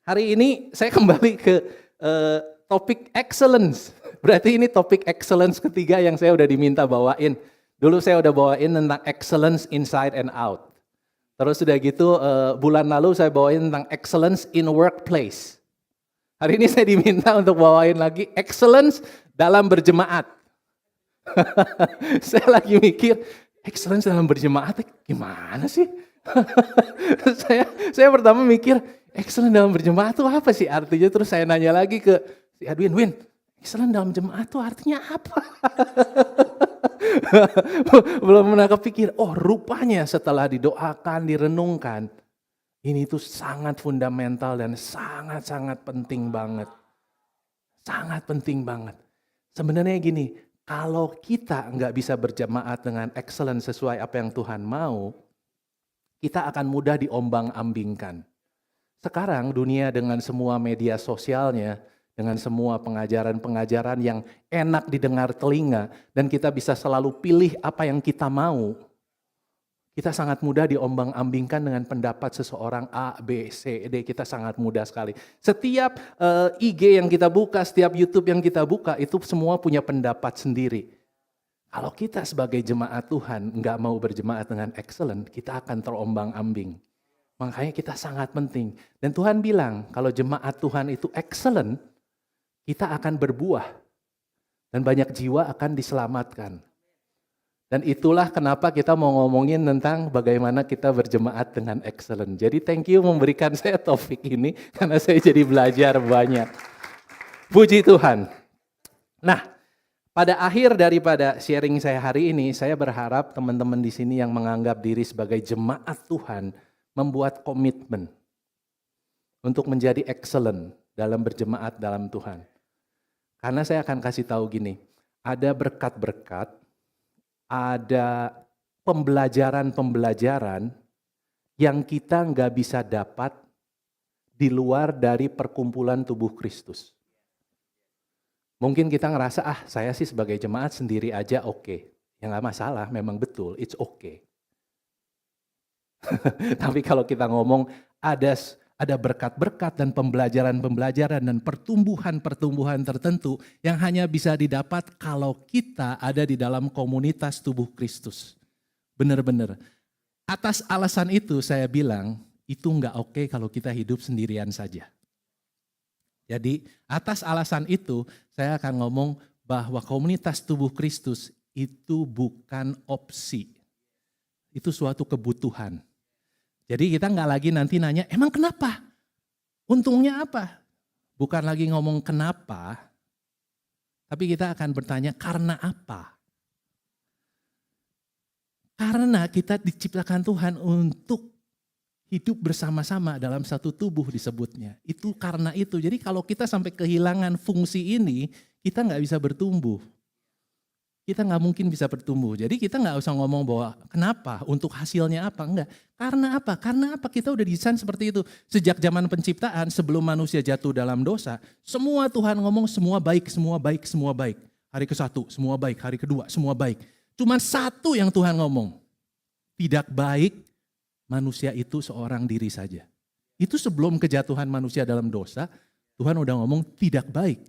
Hari ini saya kembali ke topik excellence. Berarti ini topik excellence ketiga yang saya udah diminta bawain. Dulu saya udah bawain tentang excellence inside and out. Terus udah gitu bulan lalu saya bawain tentang excellence in workplace. Hari ini saya diminta untuk bawain lagi excellence dalam berjemaat. Saya lagi mikir, excellence dalam berjemaat gimana sih? saya pertama mikir, excellence dalam berjemaat itu apa sih artinya? Terus saya nanya lagi ke si Edwin, Win, excellence dalam jemaat itu artinya apa? Belum pernah kepikir, oh rupanya setelah didoakan, direnungkan, ini tuh sangat fundamental dan sangat-sangat penting banget. Sangat penting banget. Sebenarnya gini, kalau kita nggak bisa berjemaat dengan excellence sesuai apa yang Tuhan mau, kita akan mudah diombang-ambingkan. Sekarang dunia dengan semua media sosialnya, dengan semua pengajaran-pengajaran yang enak didengar telinga, dan kita bisa selalu pilih apa yang kita mau, kita sangat mudah diombang-ambingkan dengan pendapat seseorang A, B, C, D. Kita sangat mudah sekali. Setiap IG yang kita buka, setiap YouTube yang kita buka, itu semua punya pendapat sendiri. Kalau kita sebagai jemaat Tuhan nggak mau berjemaat dengan excellent, kita akan terombang-ambing. Makanya kita sangat penting. Dan Tuhan bilang, kalau jemaat Tuhan itu excellent, kita akan berbuah. Dan banyak jiwa akan diselamatkan. Dan itulah kenapa kita mau ngomongin tentang bagaimana kita berjemaat dengan excellent. Jadi thank you memberikan saya topik ini, karena saya jadi belajar banyak. Puji Tuhan. Nah, pada akhir daripada sharing saya hari ini, saya berharap teman-teman di sini yang menganggap diri sebagai jemaat Tuhan, membuat komitmen untuk menjadi excellent dalam berjemaat dalam Tuhan. Karena saya akan kasih tahu gini, ada berkat-berkat, ada pembelajaran-pembelajaran yang kita nggak bisa dapat di luar dari perkumpulan tubuh Kristus. Mungkin kita ngerasa, saya sih sebagai jemaat sendiri aja oke. Ya nggak masalah, memang betul, it's okay. Tapi kalau kita ngomong ada berkat-berkat dan pembelajaran-pembelajaran dan pertumbuhan-pertumbuhan tertentu yang hanya bisa didapat kalau kita ada di dalam komunitas tubuh Kristus. Benar-benar. Atas alasan itu saya bilang, itu enggak oke kalau kita hidup sendirian saja. Jadi atas alasan itu saya akan ngomong bahwa komunitas tubuh Kristus itu bukan opsi. Itu suatu kebutuhan. Jadi kita nggak lagi nanti nanya, emang kenapa? Untungnya apa? Bukan lagi ngomong kenapa, tapi kita akan bertanya karena apa? Karena kita diciptakan Tuhan untuk hidup bersama-sama dalam satu tubuh disebutnya. Itu karena itu. Jadi kalau kita sampai kehilangan fungsi ini, kita nggak bisa bertumbuh. Kita nggak mungkin bisa bertumbuh. Jadi kita nggak usah ngomong bahwa kenapa, untuk hasilnya apa, enggak. Karena apa? Karena apa? Kita udah desain seperti itu. Sejak zaman penciptaan, sebelum manusia jatuh dalam dosa, semua Tuhan ngomong semua baik, semua baik, semua baik. Hari ke-1, semua baik. Hari kedua, semua baik. Cuma satu yang Tuhan ngomong, tidak baik manusia itu seorang diri saja. Itu sebelum kejatuhan manusia dalam dosa, Tuhan udah ngomong tidak baik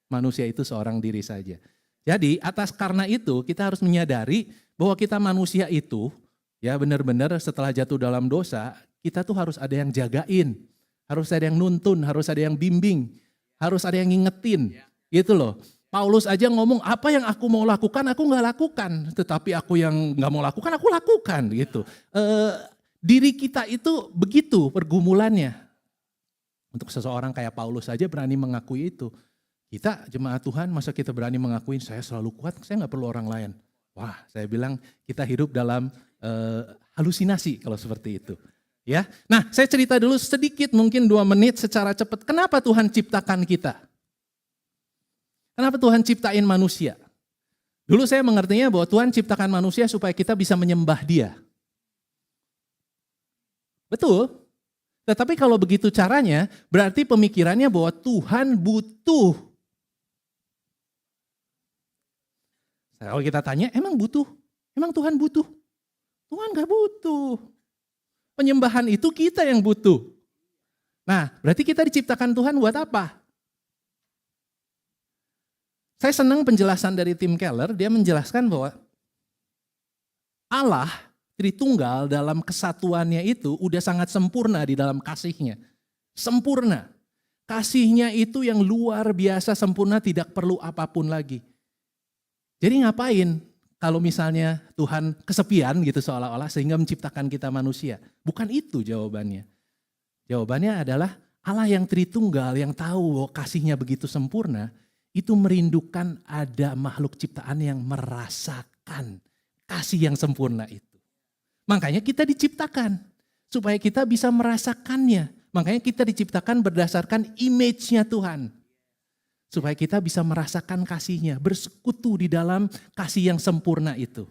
manusia itu seorang diri saja. Jadi karena itu kita harus menyadari bahwa kita manusia itu ya benar-benar setelah jatuh dalam dosa kita tuh harus ada yang jagain, harus ada yang nuntun, harus ada yang bimbing, harus ada yang ngingetin gitu loh. Paulus aja ngomong apa yang aku mau lakukan aku nggak lakukan, tetapi aku yang nggak mau lakukan aku lakukan gitu. Diri kita itu begitu pergumulannya. Untuk seseorang kayak Paulus saja berani mengakui itu. Kita jemaat Tuhan, masa kita berani mengakuin saya selalu kuat, saya nggak perlu orang lain. Wah, saya bilang kita hidup dalam halusinasi kalau seperti itu. Ya, nah saya cerita dulu sedikit, mungkin 2 menit secara cepat. Kenapa Tuhan ciptakan kita? Kenapa Tuhan ciptain manusia? Dulu saya mengertinya bahwa Tuhan ciptakan manusia supaya kita bisa menyembah Dia. Betul. Tetapi kalau begitu caranya, berarti pemikirannya bahwa Tuhan butuh. Kalau kita tanya, emang butuh? Emang Tuhan butuh? Tuhan gak butuh. Penyembahan itu kita yang butuh. Nah, berarti kita diciptakan Tuhan buat apa? Saya senang penjelasan dari Tim Keller, dia menjelaskan bahwa Allah Tritunggal dalam kesatuannya itu udah sangat sempurna di dalam kasihnya. Sempurna. Kasihnya itu yang luar biasa sempurna, tidak perlu apapun lagi. Jadi ngapain kalau misalnya Tuhan kesepian gitu seolah-olah sehingga menciptakan kita manusia? Bukan itu jawabannya. Jawabannya adalah Allah yang Tritunggal yang tahu bahwa kasihnya begitu sempurna, itu merindukan ada makhluk ciptaan yang merasakan kasih yang sempurna itu. Makanya kita diciptakan supaya kita bisa merasakannya. Makanya kita diciptakan berdasarkan image-nya Tuhan. Supaya kita bisa merasakan kasihnya, bersekutu di dalam kasih yang sempurna itu.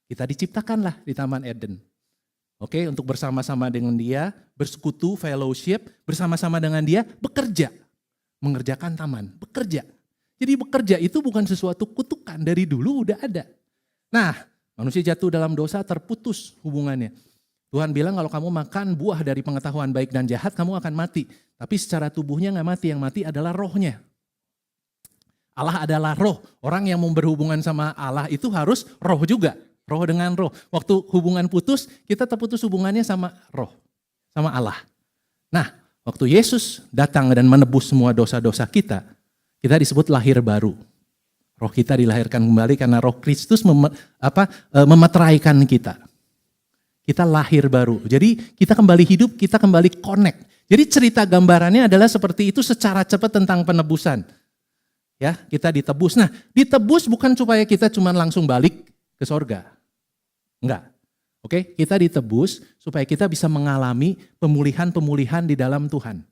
Kita diciptakanlah di Taman Eden. Oke, untuk bersama-sama dengan dia, bersekutu, fellowship, bersama-sama dengan dia, bekerja. Mengerjakan taman, bekerja. Jadi bekerja itu bukan sesuatu kutukan, dari dulu udah ada. Nah, manusia jatuh dalam dosa, terputus hubungannya. Tuhan bilang kalau kamu makan buah dari pengetahuan baik dan jahat, kamu akan mati. Tapi secara tubuhnya gak mati, yang mati adalah rohnya. Allah adalah roh. Orang yang mau berhubungan sama Allah itu harus roh juga. Roh dengan roh. Waktu hubungan putus, kita terputus hubungannya sama roh. Sama Allah. Nah, waktu Yesus datang dan menebus semua dosa-dosa kita, kita disebut lahir baru. Roh kita dilahirkan kembali karena roh Kristus memeteraikan kita. Kita lahir baru. Jadi kita kembali hidup, kita kembali connect. Jadi cerita gambarannya adalah seperti itu secara cepat tentang penebusan. Ya, kita ditebus. Nah, ditebus bukan supaya kita cuma langsung balik ke sorga. Enggak. Oke, kita ditebus supaya kita bisa mengalami pemulihan-pemulihan di dalam Tuhan.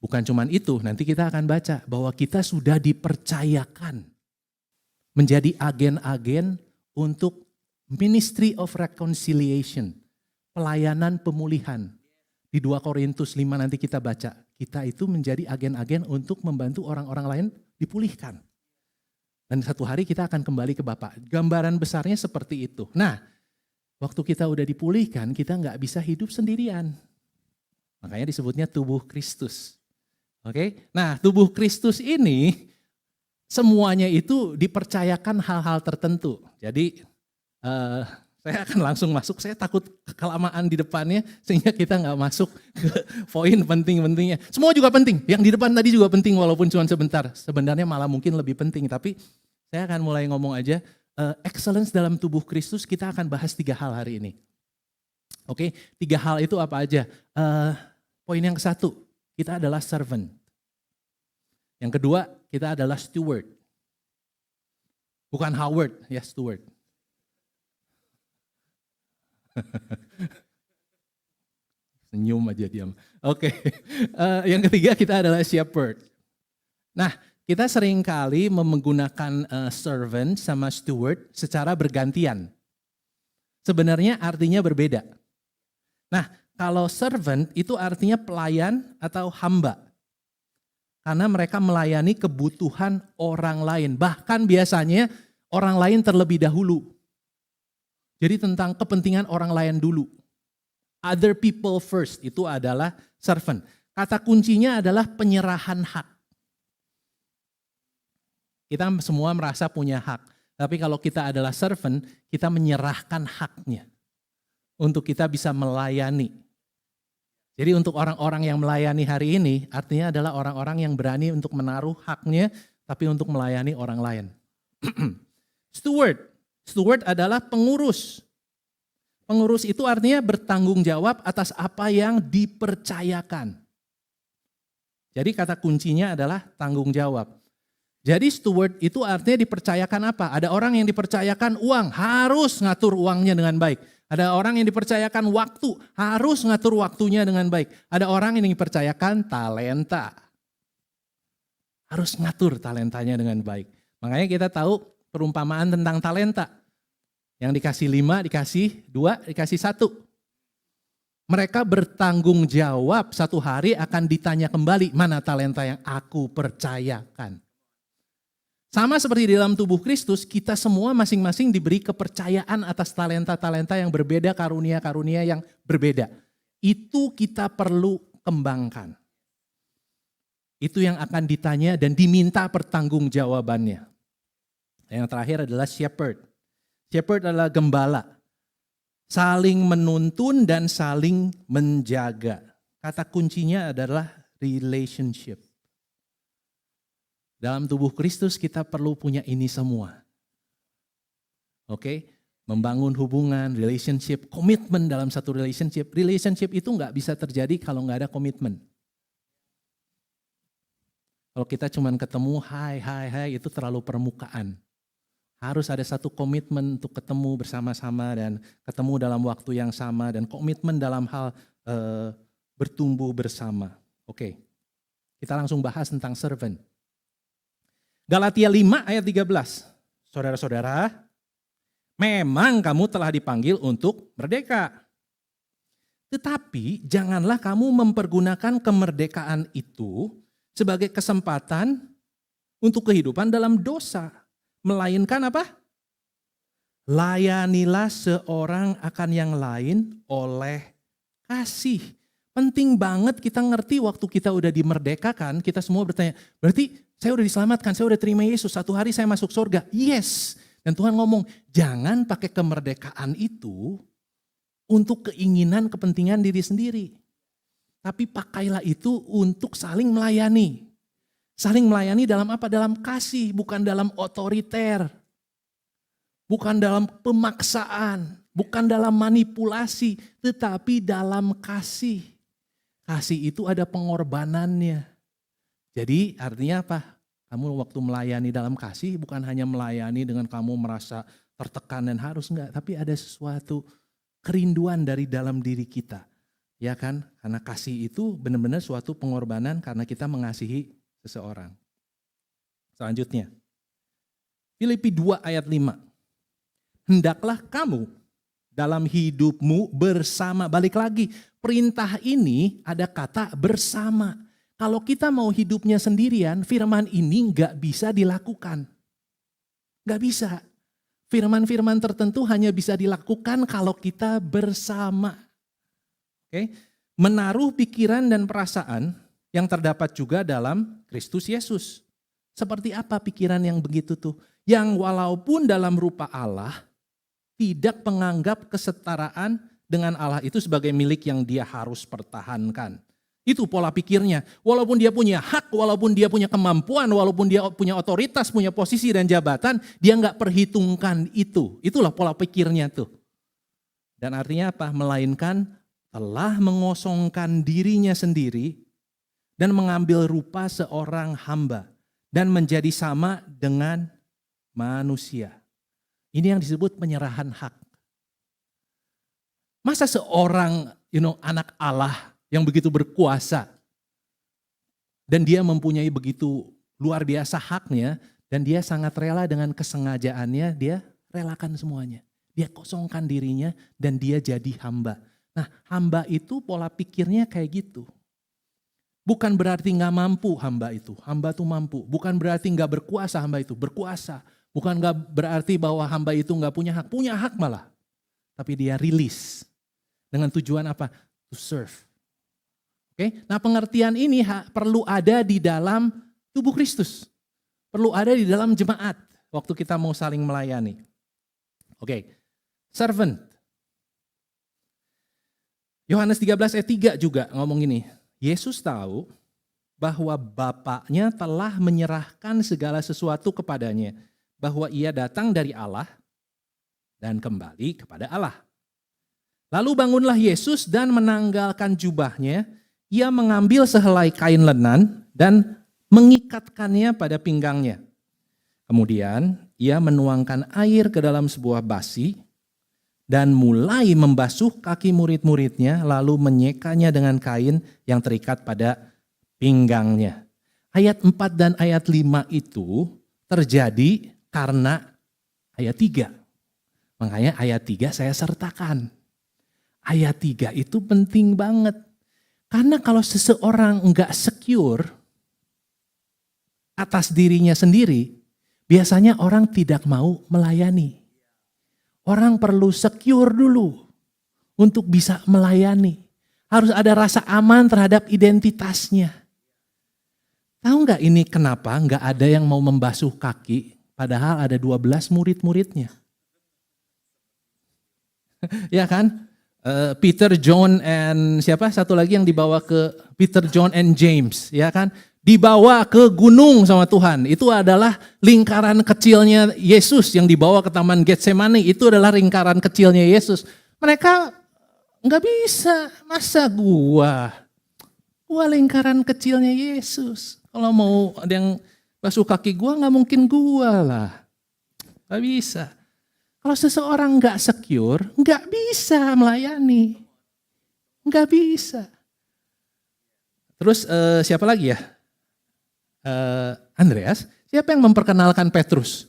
Bukan cuma itu, nanti kita akan baca bahwa kita sudah dipercayakan menjadi agen-agen untuk Ministry of Reconciliation, pelayanan pemulihan. Di 2 Korintus 5 nanti kita baca, kita itu menjadi agen-agen untuk membantu orang-orang lain dipulihkan. Dan satu hari kita akan kembali ke Bapa. Gambaran besarnya seperti itu. Nah, waktu kita udah dipulihkan, kita nggak bisa hidup sendirian. Makanya disebutnya tubuh Kristus. Oke? Nah, tubuh Kristus ini semuanya itu dipercayakan hal-hal tertentu. Jadi saya akan langsung masuk, saya takut kelamaan di depannya sehingga kita nggak masuk ke poin penting-pentingnya. Semua juga penting, yang di depan tadi juga penting walaupun cuma sebentar. Sebenarnya malah mungkin lebih penting, tapi saya akan mulai ngomong aja. Excellence dalam tubuh Kristus kita akan bahas 3 hal hari ini. Oke, 3 hal itu apa aja? Poin yang ke-1, kita adalah servant. Yang kedua, kita adalah steward. Bukan Howard, ya steward. Senyum aja diam. Oke. Yang ketiga kita adalah shepherd. Nah, kita seringkali menggunakan servant sama steward secara bergantian. Sebenarnya artinya berbeda. Nah, kalau servant itu artinya pelayan atau hamba. Karena mereka melayani kebutuhan orang lain. Bahkan biasanya orang lain terlebih dahulu. Jadi tentang kepentingan orang lain dulu. Other people first, itu adalah servant. Kata kuncinya adalah penyerahan hak. Kita semua merasa punya hak. Tapi kalau kita adalah servant, kita menyerahkan haknya. Untuk kita bisa melayani. Jadi untuk orang-orang yang melayani hari ini, artinya adalah orang-orang yang berani untuk menaruh haknya, tapi untuk melayani orang lain. Steward. Steward adalah pengurus. Pengurus itu artinya bertanggung jawab atas apa yang dipercayakan. Jadi kata kuncinya adalah tanggung jawab. Jadi steward itu artinya dipercayakan apa? Ada orang yang dipercayakan uang, harus ngatur uangnya dengan baik. Ada orang yang dipercayakan waktu, harus ngatur waktunya dengan baik. Ada orang yang dipercayakan talenta, harus ngatur talentanya dengan baik. Makanya kita tahu perumpamaan tentang talenta. Yang dikasih 5, dikasih 2, dikasih 1. Mereka bertanggung jawab, satu hari akan ditanya kembali, mana talenta yang aku percayakan. Sama seperti di dalam tubuh Kristus, kita semua masing-masing diberi kepercayaan atas talenta-talenta yang berbeda, karunia-karunia yang berbeda. Itu kita perlu kembangkan. Itu yang akan ditanya dan diminta pertanggungjawabannya. Yang terakhir adalah shepherd. Shepherd adalah gembala. Saling menuntun dan saling menjaga. Kata kuncinya adalah relationship. Dalam tubuh Kristus kita perlu punya ini semua. Oke? Membangun hubungan, relationship, komitmen dalam satu relationship. Relationship itu nggak bisa terjadi kalau nggak ada komitmen. Kalau kita cuma ketemu, hai, itu terlalu permukaan. Harus ada satu komitmen untuk ketemu bersama-sama dan ketemu dalam waktu yang sama dan komitmen dalam hal bertumbuh bersama. Oke, kita langsung bahas tentang servant. Galatia 5 ayat 13. Saudara-saudara, memang kamu telah dipanggil untuk merdeka. Tetapi janganlah kamu mempergunakan kemerdekaan itu sebagai kesempatan untuk kehidupan dalam dosa. Melainkan apa? Layanilah seorang akan yang lain oleh kasih. Penting banget kita ngerti waktu kita udah dimerdekakan, kita semua bertanya, berarti saya udah diselamatkan, saya udah terima Yesus, satu hari saya masuk surga. Yes. Dan Tuhan ngomong, jangan pakai kemerdekaan itu untuk keinginan, kepentingan diri sendiri. Tapi pakailah itu untuk saling melayani. Saling melayani dalam apa? Dalam kasih, bukan dalam otoriter. Bukan dalam pemaksaan, bukan dalam manipulasi, tetapi dalam kasih. Kasih itu ada pengorbanannya. Jadi artinya apa? Kamu waktu melayani dalam kasih bukan hanya melayani dengan kamu merasa tertekan dan harus, enggak. Tapi ada sesuatu kerinduan dari dalam diri kita. Ya kan? Karena kasih itu benar-benar suatu pengorbanan karena kita mengasihi seseorang. Selanjutnya, Filipi 2 ayat 5. Hendaklah kamu dalam hidupmu bersama. Balik lagi, perintah ini ada kata bersama. Kalau kita mau hidupnya sendirian, firman ini nggak bisa dilakukan. Nggak bisa. Firman-firman tertentu hanya bisa dilakukan kalau kita bersama. Oke, menaruh pikiran dan perasaan yang terdapat juga dalam Kristus Yesus. Seperti apa pikiran yang begitu tuh? Yang walaupun dalam rupa Allah, tidak menganggap kesetaraan dengan Allah itu sebagai milik yang dia harus pertahankan. Itu pola pikirnya. Walaupun dia punya hak, walaupun dia punya kemampuan, walaupun dia punya otoritas, punya posisi dan jabatan, dia nggak perhitungkan itu. Itulah pola pikirnya tuh. Dan artinya apa? Melainkan telah mengosongkan dirinya sendiri dan mengambil rupa seorang hamba dan menjadi sama dengan manusia. Ini yang disebut penyerahan hak. Masa seorang anak Allah yang begitu berkuasa dan dia mempunyai begitu luar biasa haknya dan dia sangat rela dengan kesengajaannya, dia relakan semuanya. Dia kosongkan dirinya dan dia jadi hamba. Nah, hamba itu pola pikirnya kayak gitu. Bukan berarti gak mampu hamba itu tuh mampu. Bukan berarti gak berkuasa hamba itu, berkuasa. Bukan gak berarti bahwa hamba itu gak punya hak malah. Tapi dia rilis. Dengan tujuan apa? To serve. Oke? Nah pengertian ini perlu ada di dalam tubuh Kristus. Perlu ada di dalam jemaat. Waktu kita mau saling melayani. Oke, servant. Yohanes 13 ayat 3 juga ngomong gini, Yesus tahu bahwa Bapaknya telah menyerahkan segala sesuatu kepadanya, bahwa ia datang dari Allah dan kembali kepada Allah. Lalu bangunlah Yesus dan menanggalkan jubahnya, ia mengambil sehelai kain lenan dan mengikatkannya pada pinggangnya. Kemudian ia menuangkan air ke dalam sebuah basi, dan mulai membasuh kaki murid-muridnya lalu menyekanya dengan kain yang terikat pada pinggangnya. Ayat 4 dan ayat 5 itu terjadi karena ayat 3. Makanya ayat 3 saya sertakan. Ayat 3 itu penting banget. Karena kalau seseorang enggak secure atas dirinya sendiri, biasanya orang tidak mau melayani. Orang perlu secure dulu untuk bisa melayani. Harus ada rasa aman terhadap identitasnya. Tahu nggak ini kenapa nggak ada yang mau membasuh kaki, padahal ada 12 murid-muridnya. Ya kan? Peter, John, and siapa? Satu lagi yang dibawa ke Peter, John, and James, ya kan? Dibawa ke gunung sama Tuhan. Itu adalah lingkaran kecilnya Yesus yang dibawa ke Taman Getsemani. Itu adalah lingkaran kecilnya Yesus. Mereka nggak bisa, masa gua lingkaran kecilnya Yesus. Kalau mau ada yang basuh kaki gua, nggak mungkin gua lah, nggak bisa. Kalau seseorang nggak secure, nggak bisa melayani, nggak bisa. Terus siapa lagi ya? Andreas, siapa yang memperkenalkan Petrus?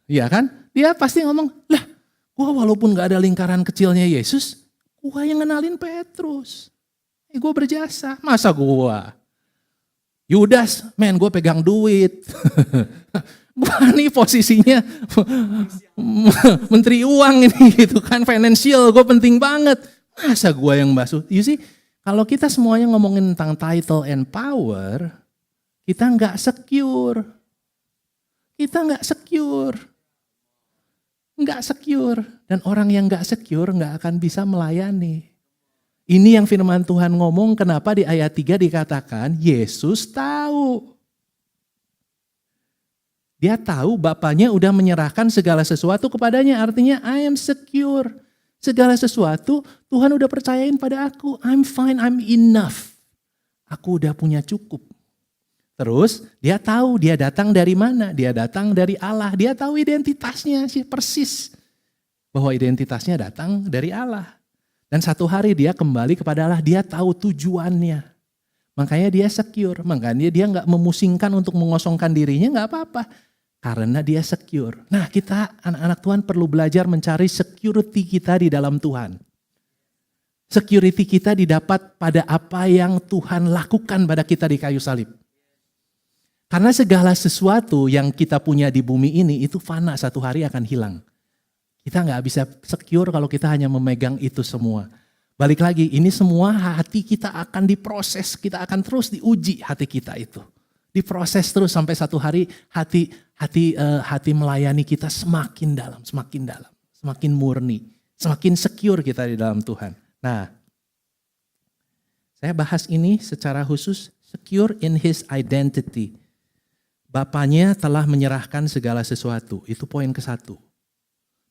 Iya kan? Dia pasti ngomong, lah gua walaupun gak ada lingkaran kecilnya Yesus, gua yang kenalin Petrus. Gua berjasa, masa gua? Yudas, men gua pegang duit. Gua nih posisinya menteri uang ini gitu kan, financial, gua penting banget. Masa gua yang basuh? You see, kalau kita semuanya ngomongin tentang title and power, kita nggak secure. Kita nggak secure. Nggak secure. Dan orang yang nggak secure nggak akan bisa melayani. Ini yang firman Tuhan ngomong, kenapa di ayat 3 dikatakan Yesus tahu. Dia tahu Bapaknya udah menyerahkan segala sesuatu kepadanya. Artinya I am secure. Segala sesuatu Tuhan udah percayain pada aku. I'm fine, I'm enough. Aku udah punya cukup. Terus dia tahu dia datang dari mana, dia datang dari Allah. Dia tahu identitasnya sih persis. Bahwa identitasnya datang dari Allah. Dan satu hari dia kembali kepada Allah, dia tahu tujuannya. Makanya dia secure, makanya dia gak memusingkan untuk mengosongkan dirinya, gak apa-apa. Karena dia secure. Nah kita anak-anak Tuhan perlu belajar mencari security kita di dalam Tuhan. Security kita didapat pada apa yang Tuhan lakukan pada kita di kayu salib. Karena segala sesuatu yang kita punya di bumi ini itu fana, satu hari akan hilang. Kita nggak bisa secure kalau kita hanya memegang itu semua. Balik lagi, ini semua hati kita akan diproses, kita akan terus diuji hati kita itu. Diproses terus sampai satu hari hati melayani kita semakin dalam, semakin murni, semakin secure kita di dalam Tuhan. Nah, saya bahas ini secara khusus, secure in His identity. Bapaknya telah menyerahkan segala sesuatu. Itu poin ke-1.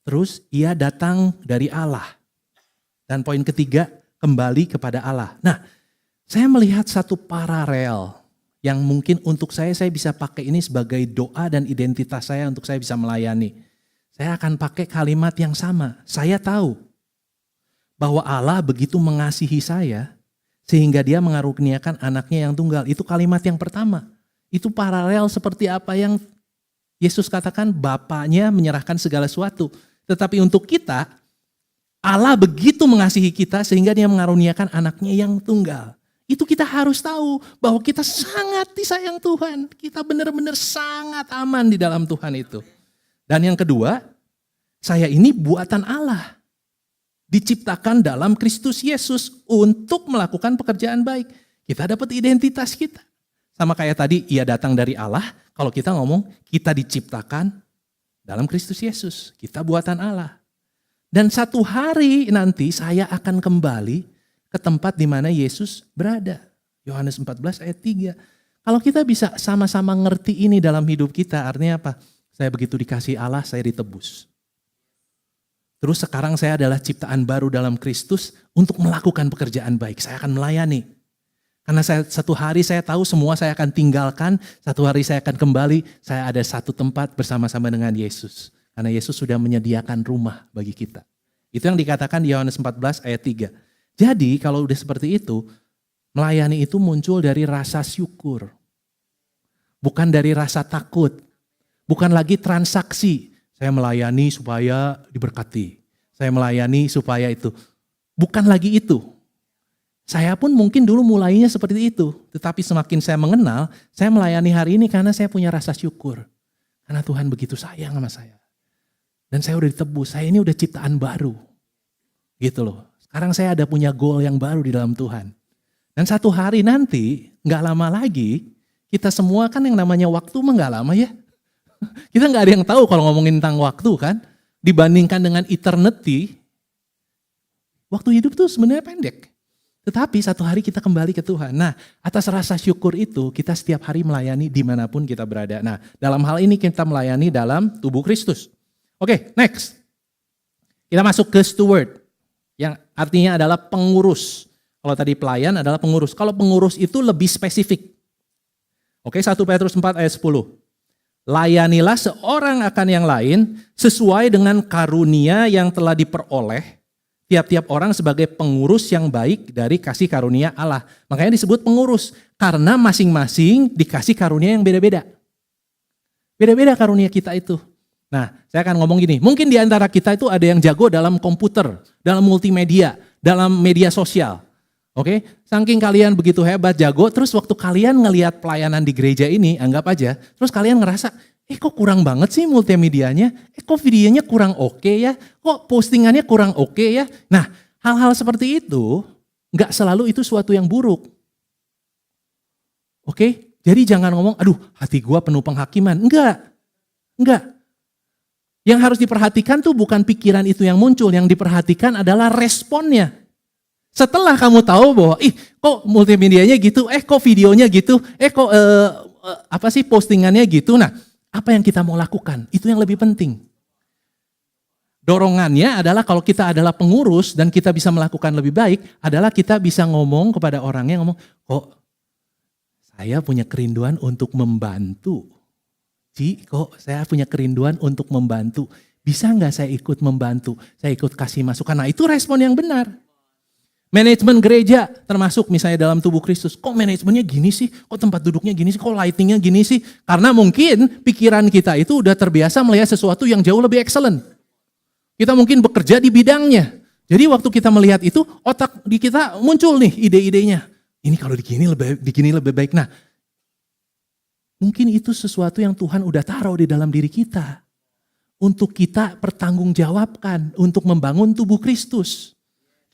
Terus ia datang dari Allah. Dan poin ketiga, kembali kepada Allah. Nah, saya melihat satu paralel yang mungkin untuk saya bisa pakai ini sebagai doa dan identitas saya untuk saya bisa melayani. Saya akan pakai kalimat yang sama. Saya tahu bahwa Allah begitu mengasihi saya sehingga dia mengaruniakan anaknya yang tunggal. Itu kalimat yang pertama. Itu paralel seperti apa yang Yesus katakan, Bapaknya menyerahkan segala sesuatu. Tetapi untuk kita, Allah begitu mengasihi kita sehingga dia mengaruniakan anaknya yang tunggal. Itu kita harus tahu bahwa kita sangat disayang Tuhan. Kita benar-benar sangat aman di dalam Tuhan itu. Dan yang kedua, saya ini buatan Allah. Diciptakan dalam Kristus Yesus untuk melakukan pekerjaan baik. Kita dapat identitas kita. Sama kayak tadi, ia datang dari Allah. Kalau kita ngomong, kita diciptakan dalam Kristus Yesus. Kita buatan Allah. Dan satu hari nanti saya akan kembali ke tempat di mana Yesus berada. Yohanes 14 ayat 3. Kalau kita bisa sama-sama ngerti ini dalam hidup kita, artinya apa? Saya begitu dikasih Allah, saya ditebus. Terus sekarang saya adalah ciptaan baru dalam Kristus untuk melakukan pekerjaan baik. Saya akan melayani. Karena satu hari saya tahu semua saya akan tinggalkan, satu hari saya akan kembali, saya ada satu tempat bersama-sama dengan Yesus. Karena Yesus sudah menyediakan rumah bagi kita. Itu yang dikatakan di Yohanes 14 ayat 3. Jadi kalau udah seperti itu, melayani itu muncul dari rasa syukur. Bukan dari rasa takut. Bukan lagi transaksi. Saya melayani supaya diberkati. Saya melayani supaya itu. Bukan lagi itu. Saya pun mungkin dulu mulainya seperti itu. Tetapi semakin saya mengenal, saya melayani hari ini karena saya punya rasa syukur. Karena Tuhan begitu sayang sama saya. Dan saya udah ditebus, saya ini udah ciptaan baru. Gitu loh. Sekarang saya ada punya goal yang baru di dalam Tuhan. Dan satu hari nanti, gak lama lagi, Kita semua kan yang namanya waktu mah nggak lama ya. Kita nggak ada yang tahu kalau ngomongin tentang waktu kan. Dibandingkan dengan eternity, waktu hidup tuh sebenarnya pendek. Tetapi satu hari kita kembali ke Tuhan. Nah, atas rasa syukur itu kita setiap hari melayani dimanapun kita berada. Nah, dalam hal ini kita melayani dalam tubuh Kristus. Oke, next. Kita masuk ke steward, yang artinya adalah pengurus. Kalau tadi pelayan adalah pengurus. Kalau pengurus itu lebih spesifik. Oke, 1 Petrus 4 ayat 10. Layanilah seorang akan yang lain sesuai dengan karunia yang telah diperoleh tiap-tiap orang sebagai pengurus yang baik dari kasih karunia Allah. Makanya disebut pengurus, karena masing-masing dikasih karunia yang beda-beda. Beda-beda karunia kita itu. Nah, saya akan ngomong gini, mungkin di antara kita itu ada yang jago dalam komputer, dalam multimedia, dalam media sosial. Oke, saking kalian begitu hebat, jago, terus waktu kalian ngelihat pelayanan di gereja ini, anggap aja, terus kalian ngerasa, kok kurang banget sih multimedianya, kok videonya kurang oke ya, kok postingannya kurang oke ya. Nah, hal-hal seperti itu, nggak selalu itu suatu yang buruk. Oke, jadi jangan ngomong, aduh hati gua penuh penghakiman, enggak. Yang harus diperhatikan tuh bukan pikiran itu yang muncul, yang diperhatikan adalah responnya. Setelah kamu tahu bahwa, kok multimedianya gitu, kok videonya gitu, kok postingannya gitu. Nah, apa yang kita mau lakukan? Itu yang lebih penting. Dorongannya adalah kalau kita adalah pengurus dan kita bisa melakukan lebih baik, adalah kita bisa ngomong kepada orangnya, kok saya punya kerinduan untuk membantu. Kok saya punya kerinduan untuk membantu. Bisa nggak saya ikut membantu? Saya ikut kasih masukan. Nah, itu respon yang benar. Manajemen gereja termasuk misalnya dalam tubuh Kristus. Kok manajemennya gini sih? Kok tempat duduknya gini sih? Kok lightingnya gini sih? Karena mungkin pikiran kita itu udah terbiasa melihat sesuatu yang jauh lebih excellent. Kita mungkin bekerja di bidangnya. Jadi waktu kita melihat itu, otak di kita muncul nih ide-idenya. Ini kalau digini lebih baik. Nah, mungkin itu sesuatu yang Tuhan udah taruh di dalam diri kita. Untuk kita pertanggungjawabkan, untuk membangun tubuh Kristus.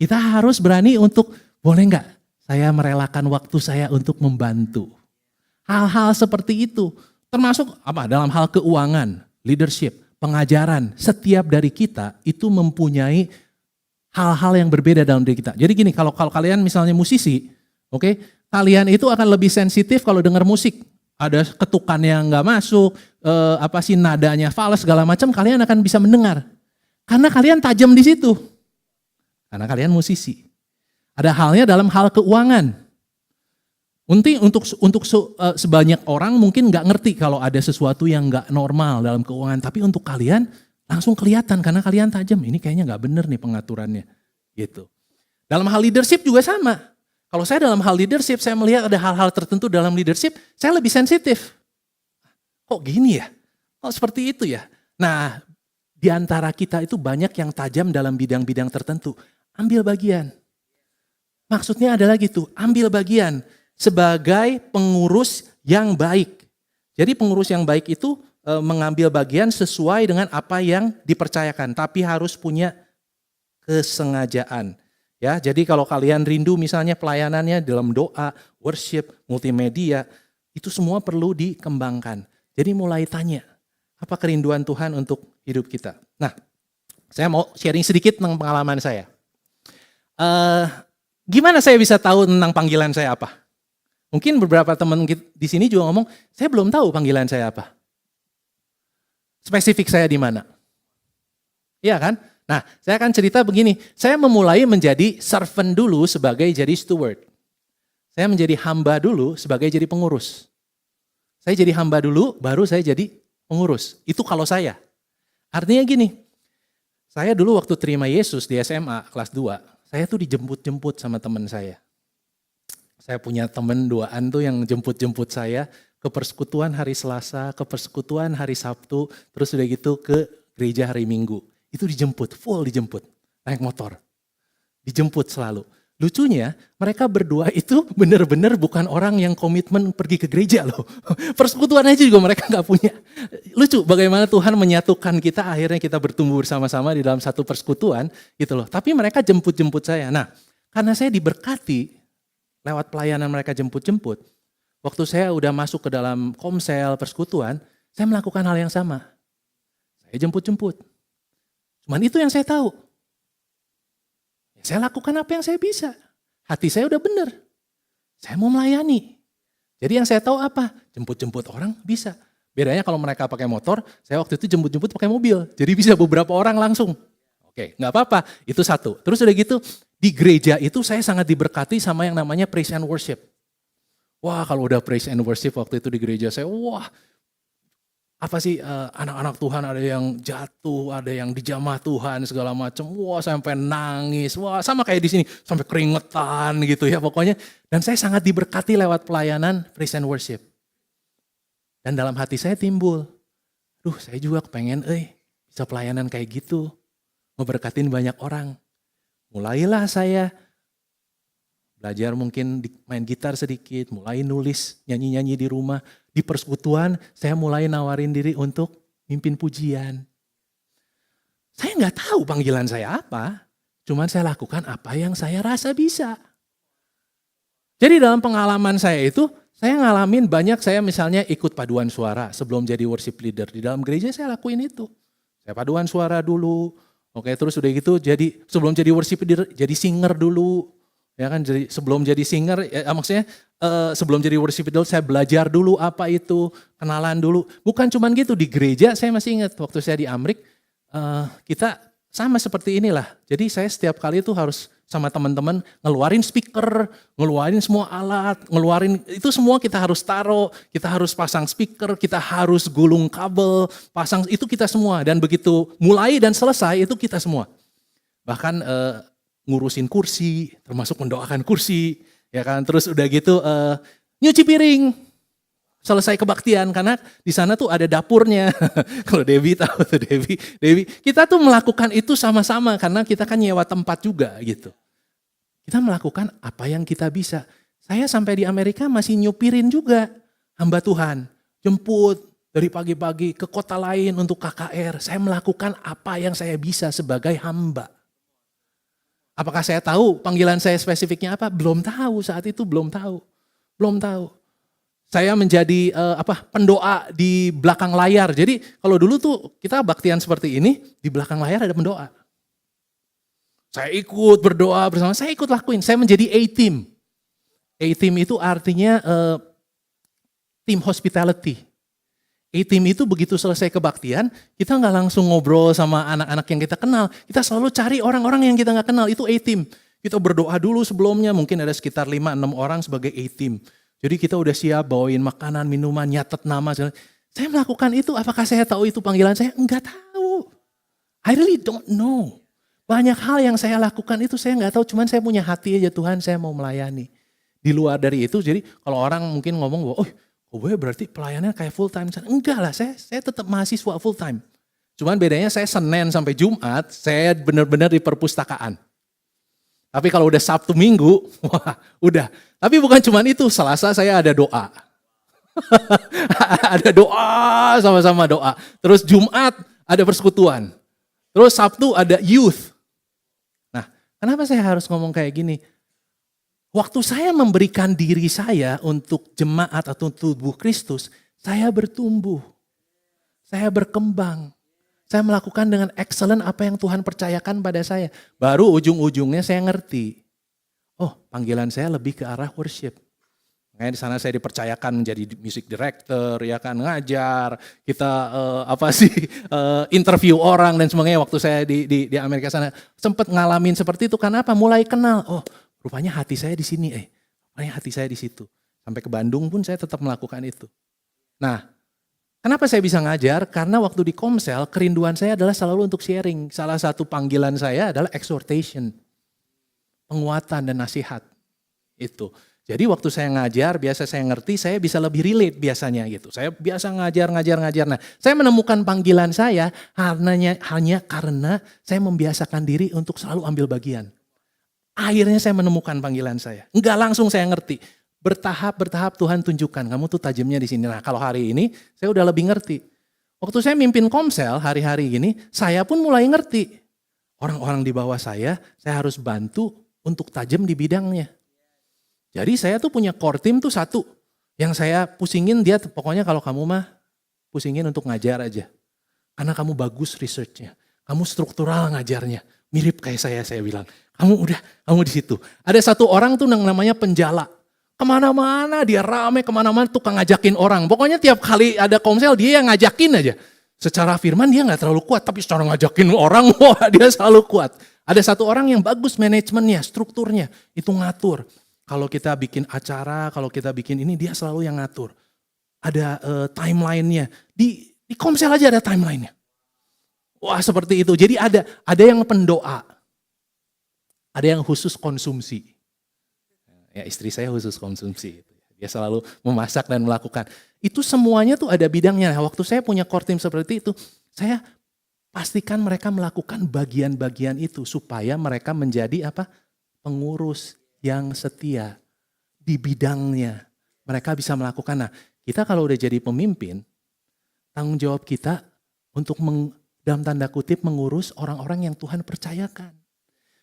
Kita harus berani untuk, boleh enggak saya merelakan waktu saya untuk membantu. Hal-hal seperti itu, termasuk dalam hal keuangan, leadership, pengajaran, setiap dari kita itu mempunyai hal-hal yang berbeda dalam diri kita. Jadi gini, kalau kalian misalnya musisi, kalian itu akan lebih sensitif kalau dengar musik. Ada ketukan yang nggak masuk, nadanya fals segala macam, kalian akan bisa mendengar. Karena kalian tajam di situ. Karena kalian musisi. Ada halnya dalam hal keuangan. Untuk sebanyak orang mungkin nggak ngerti kalau ada sesuatu yang nggak normal dalam keuangan. Tapi untuk kalian langsung kelihatan karena kalian tajam. Ini kayaknya nggak bener nih pengaturannya. Gitu. Dalam hal leadership juga sama. Kalau saya dalam hal leadership, saya melihat ada hal-hal tertentu dalam leadership, saya lebih sensitif. Kok gini ya? Kok seperti itu ya? Nah, di antara kita itu banyak yang tajam dalam bidang-bidang tertentu. Ambil bagian. Maksudnya adalah gitu, ambil bagian sebagai pengurus yang baik. Jadi pengurus yang baik itu mengambil bagian sesuai dengan apa yang dipercayakan, tapi harus punya kesengajaan. Ya, jadi kalau kalian rindu misalnya pelayanannya dalam doa, worship, multimedia, itu semua perlu dikembangkan. Jadi mulai tanya, apa kerinduan Tuhan untuk hidup kita? Nah, saya mau sharing sedikit tentang pengalaman saya. Gimana saya bisa tahu tentang panggilan saya apa? Mungkin beberapa teman di sini juga ngomong, saya belum tahu panggilan saya apa. Spesifik saya di mana? Iya kan? Nah, saya akan cerita begini, saya memulai menjadi servant dulu sebagai jadi steward. Saya menjadi hamba dulu sebagai jadi pengurus. Saya jadi hamba dulu, baru saya jadi pengurus. Itu kalau saya. Artinya gini, saya dulu waktu terima Yesus di SMA kelas 2, saya tuh dijemput-jemput sama teman saya. Saya punya teman duaan tuh yang jemput-jemput saya ke persekutuan hari Selasa, ke persekutuan hari Sabtu, terus udah gitu ke gereja hari Minggu. Itu dijemput, full dijemput, naik motor. Dijemput selalu. Lucunya mereka berdua itu benar-benar bukan orang yang komitmen pergi ke gereja loh. Persekutuan aja juga mereka gak punya. Lucu bagaimana Tuhan menyatukan kita, akhirnya kita bertumbuh bersama-sama di dalam satu persekutuan gitu loh. Tapi mereka jemput-jemput saya. Nah, karena saya diberkati lewat pelayanan mereka jemput-jemput, waktu saya udah masuk ke dalam komsel, persekutuan, saya melakukan hal yang sama. Saya jemput-jemput. Cuman itu yang saya tahu. Saya lakukan apa yang saya bisa. Hati saya udah benar. Saya mau melayani. Jadi yang saya tahu apa? Jemput-jemput orang bisa. Bedanya kalau mereka pakai motor, saya waktu itu jemput-jemput pakai mobil. Jadi bisa beberapa orang langsung. Oke, nggak apa-apa. Itu satu. Terus udah gitu, di gereja itu saya sangat diberkati sama yang namanya praise and worship. Wah, kalau udah praise and worship waktu itu di gereja saya, wah, apa sih anak-anak Tuhan ada yang jatuh, ada yang dijamah Tuhan segala macam. Wah, sampai nangis. Wah, sama kayak di sini, sampai keringetan gitu ya pokoknya. Dan saya sangat diberkati lewat pelayanan praise and worship. Dan dalam hati saya timbul, saya juga kepengen bisa pelayanan kayak gitu. Ngeberkatin banyak orang. Mulailah saya belajar mungkin main gitar sedikit, mulai nulis, nyanyi-nyanyi di rumah. Di persekutuan saya mulai nawarin diri untuk mimpin pujian. Saya nggak tahu panggilan saya apa, cuman saya lakukan apa yang saya rasa bisa. Jadi dalam pengalaman saya itu, saya ngalamin banyak, saya misalnya ikut paduan suara sebelum jadi worship leader. Di dalam gereja saya lakuin itu. Saya paduan suara dulu, oke, terus udah gitu sebelum jadi worship leader, jadi singer dulu. Ya kan, jadi sebelum jadi singer, maksudnya sebelum jadi worship leader saya belajar dulu apa itu, kenalan dulu. Bukan cuman gitu, di gereja saya masih ingat waktu saya di Amrik, kita sama seperti inilah. Jadi saya setiap kali itu harus sama teman-teman ngeluarin speaker, ngeluarin semua alat, ngeluarin itu semua kita harus taruh, kita harus pasang speaker, kita harus gulung kabel, pasang itu kita semua. Dan begitu mulai dan selesai itu kita semua. Bahkan ngurusin kursi, termasuk mendoakan kursi, ya kan. Terus udah gitu nyuci piring, selesai kebaktian karena di sana tuh ada dapurnya. Kalau Devi tahu tuh Devi, kita tuh melakukan itu sama-sama karena kita kan nyewa tempat juga gitu. Kita melakukan apa yang kita bisa. Saya sampai di Amerika masih nyupirin juga hamba Tuhan, jemput dari pagi-pagi ke kota lain untuk KKR. Saya melakukan apa yang saya bisa sebagai hamba. Apakah saya tahu panggilan saya spesifiknya apa? Belum tahu, saat itu belum tahu. Saya menjadi pendoa di belakang layar. Jadi kalau dulu tuh kita baktian seperti ini, di belakang layar ada pendoa. Saya ikut berdoa bersama, saya ikut lakuin. Saya menjadi A-team. A-team itu artinya tim hospitality. A-team itu begitu selesai kebaktian, kita nggak langsung ngobrol sama anak-anak yang kita kenal. Kita selalu cari orang-orang yang kita nggak kenal, itu A-team. Kita berdoa dulu sebelumnya, mungkin ada sekitar 5-6 orang sebagai A-team. Jadi kita udah siap bawain makanan, minuman, nyatet nama. Saya melakukan itu, apakah saya tahu itu panggilan saya? Enggak tahu. I really don't know. Banyak hal yang saya lakukan itu saya nggak tahu, cuman saya punya hati aja, Tuhan saya mau melayani. Di luar dari itu, jadi kalau orang mungkin ngomong bahwa, gue berarti pelayanannya kayak full time. Enggak lah, saya tetap mahasiswa full time. Cuman bedanya saya Senin sampai Jumat, saya benar-benar di perpustakaan. Tapi kalau udah Sabtu Minggu, wah udah. Tapi bukan cuman itu, Selasa saya ada doa. Ada doa, sama-sama doa. Terus Jumat ada persekutuan. Terus Sabtu ada youth. Nah, kenapa saya harus ngomong kayak gini? Waktu saya memberikan diri saya untuk jemaat atau tubuh Kristus, saya bertumbuh, saya berkembang, saya melakukan dengan excellent apa yang Tuhan percayakan pada saya. Baru ujung-ujungnya saya ngerti, panggilan saya lebih ke arah worship. Makanya di sana saya dipercayakan menjadi music director, ya kan, ngajar, kita interview orang dan sebagainya. Waktu saya di Amerika sana sempat ngalamin seperti itu. Kenapa? Mulai kenal. Rupanya hati saya di sini, rupanya hati saya di situ. Sampai ke Bandung pun saya tetap melakukan itu. Nah, kenapa saya bisa ngajar? Karena waktu di Komsel, kerinduan saya adalah selalu untuk sharing. Salah satu panggilan saya adalah exhortation, penguatan dan nasihat. Itu. Jadi waktu saya ngajar, biasa saya ngerti, saya bisa lebih relate biasanya gitu. Saya biasa ngajar. Nah, saya menemukan panggilan saya hanya karena saya membiasakan diri untuk selalu ambil bagian. Akhirnya saya menemukan panggilan saya. Enggak langsung saya ngerti. Bertahap Tuhan tunjukkan, kamu tuh tajamnya di sini. Nah, kalau hari ini saya udah lebih ngerti. Waktu saya mimpin Komsel hari-hari gini, saya pun mulai ngerti. Orang-orang di bawah saya harus bantu untuk tajam di bidangnya. Jadi saya tuh punya core team tuh satu. Yang saya pusingin dia pokoknya kalau kamu mah pusingin untuk ngajar aja. Karena kamu bagus researchnya. Kamu struktural ngajarnya. Mirip kayak saya bilang. Kamu di situ. Ada satu orang tuh yang namanya penjala. Kemana-mana dia rame, kemana-mana tukang ngajakin orang. Pokoknya tiap kali ada komsel dia yang ngajakin aja. Secara firman dia gak terlalu kuat, tapi secara ngajakin orang, wah dia selalu kuat. Ada satu orang yang bagus manajemennya, strukturnya, itu ngatur. Kalau kita bikin acara, kalau kita bikin ini, dia selalu yang ngatur. Ada timeline-nya. Di komsel aja ada timeline-nya. Wah seperti itu. Jadi ada yang pendoa. Ada yang khusus konsumsi. Ya istri saya khusus konsumsi. Dia selalu memasak dan melakukan. Itu semuanya tuh ada bidangnya. Waktu saya punya core team seperti itu, saya pastikan mereka melakukan bagian-bagian itu. Supaya mereka menjadi pengurus yang setia di bidangnya. Mereka bisa melakukan. Nah kita kalau udah jadi pemimpin, tanggung jawab kita untuk dalam tanda kutip mengurus orang-orang yang Tuhan percayakan.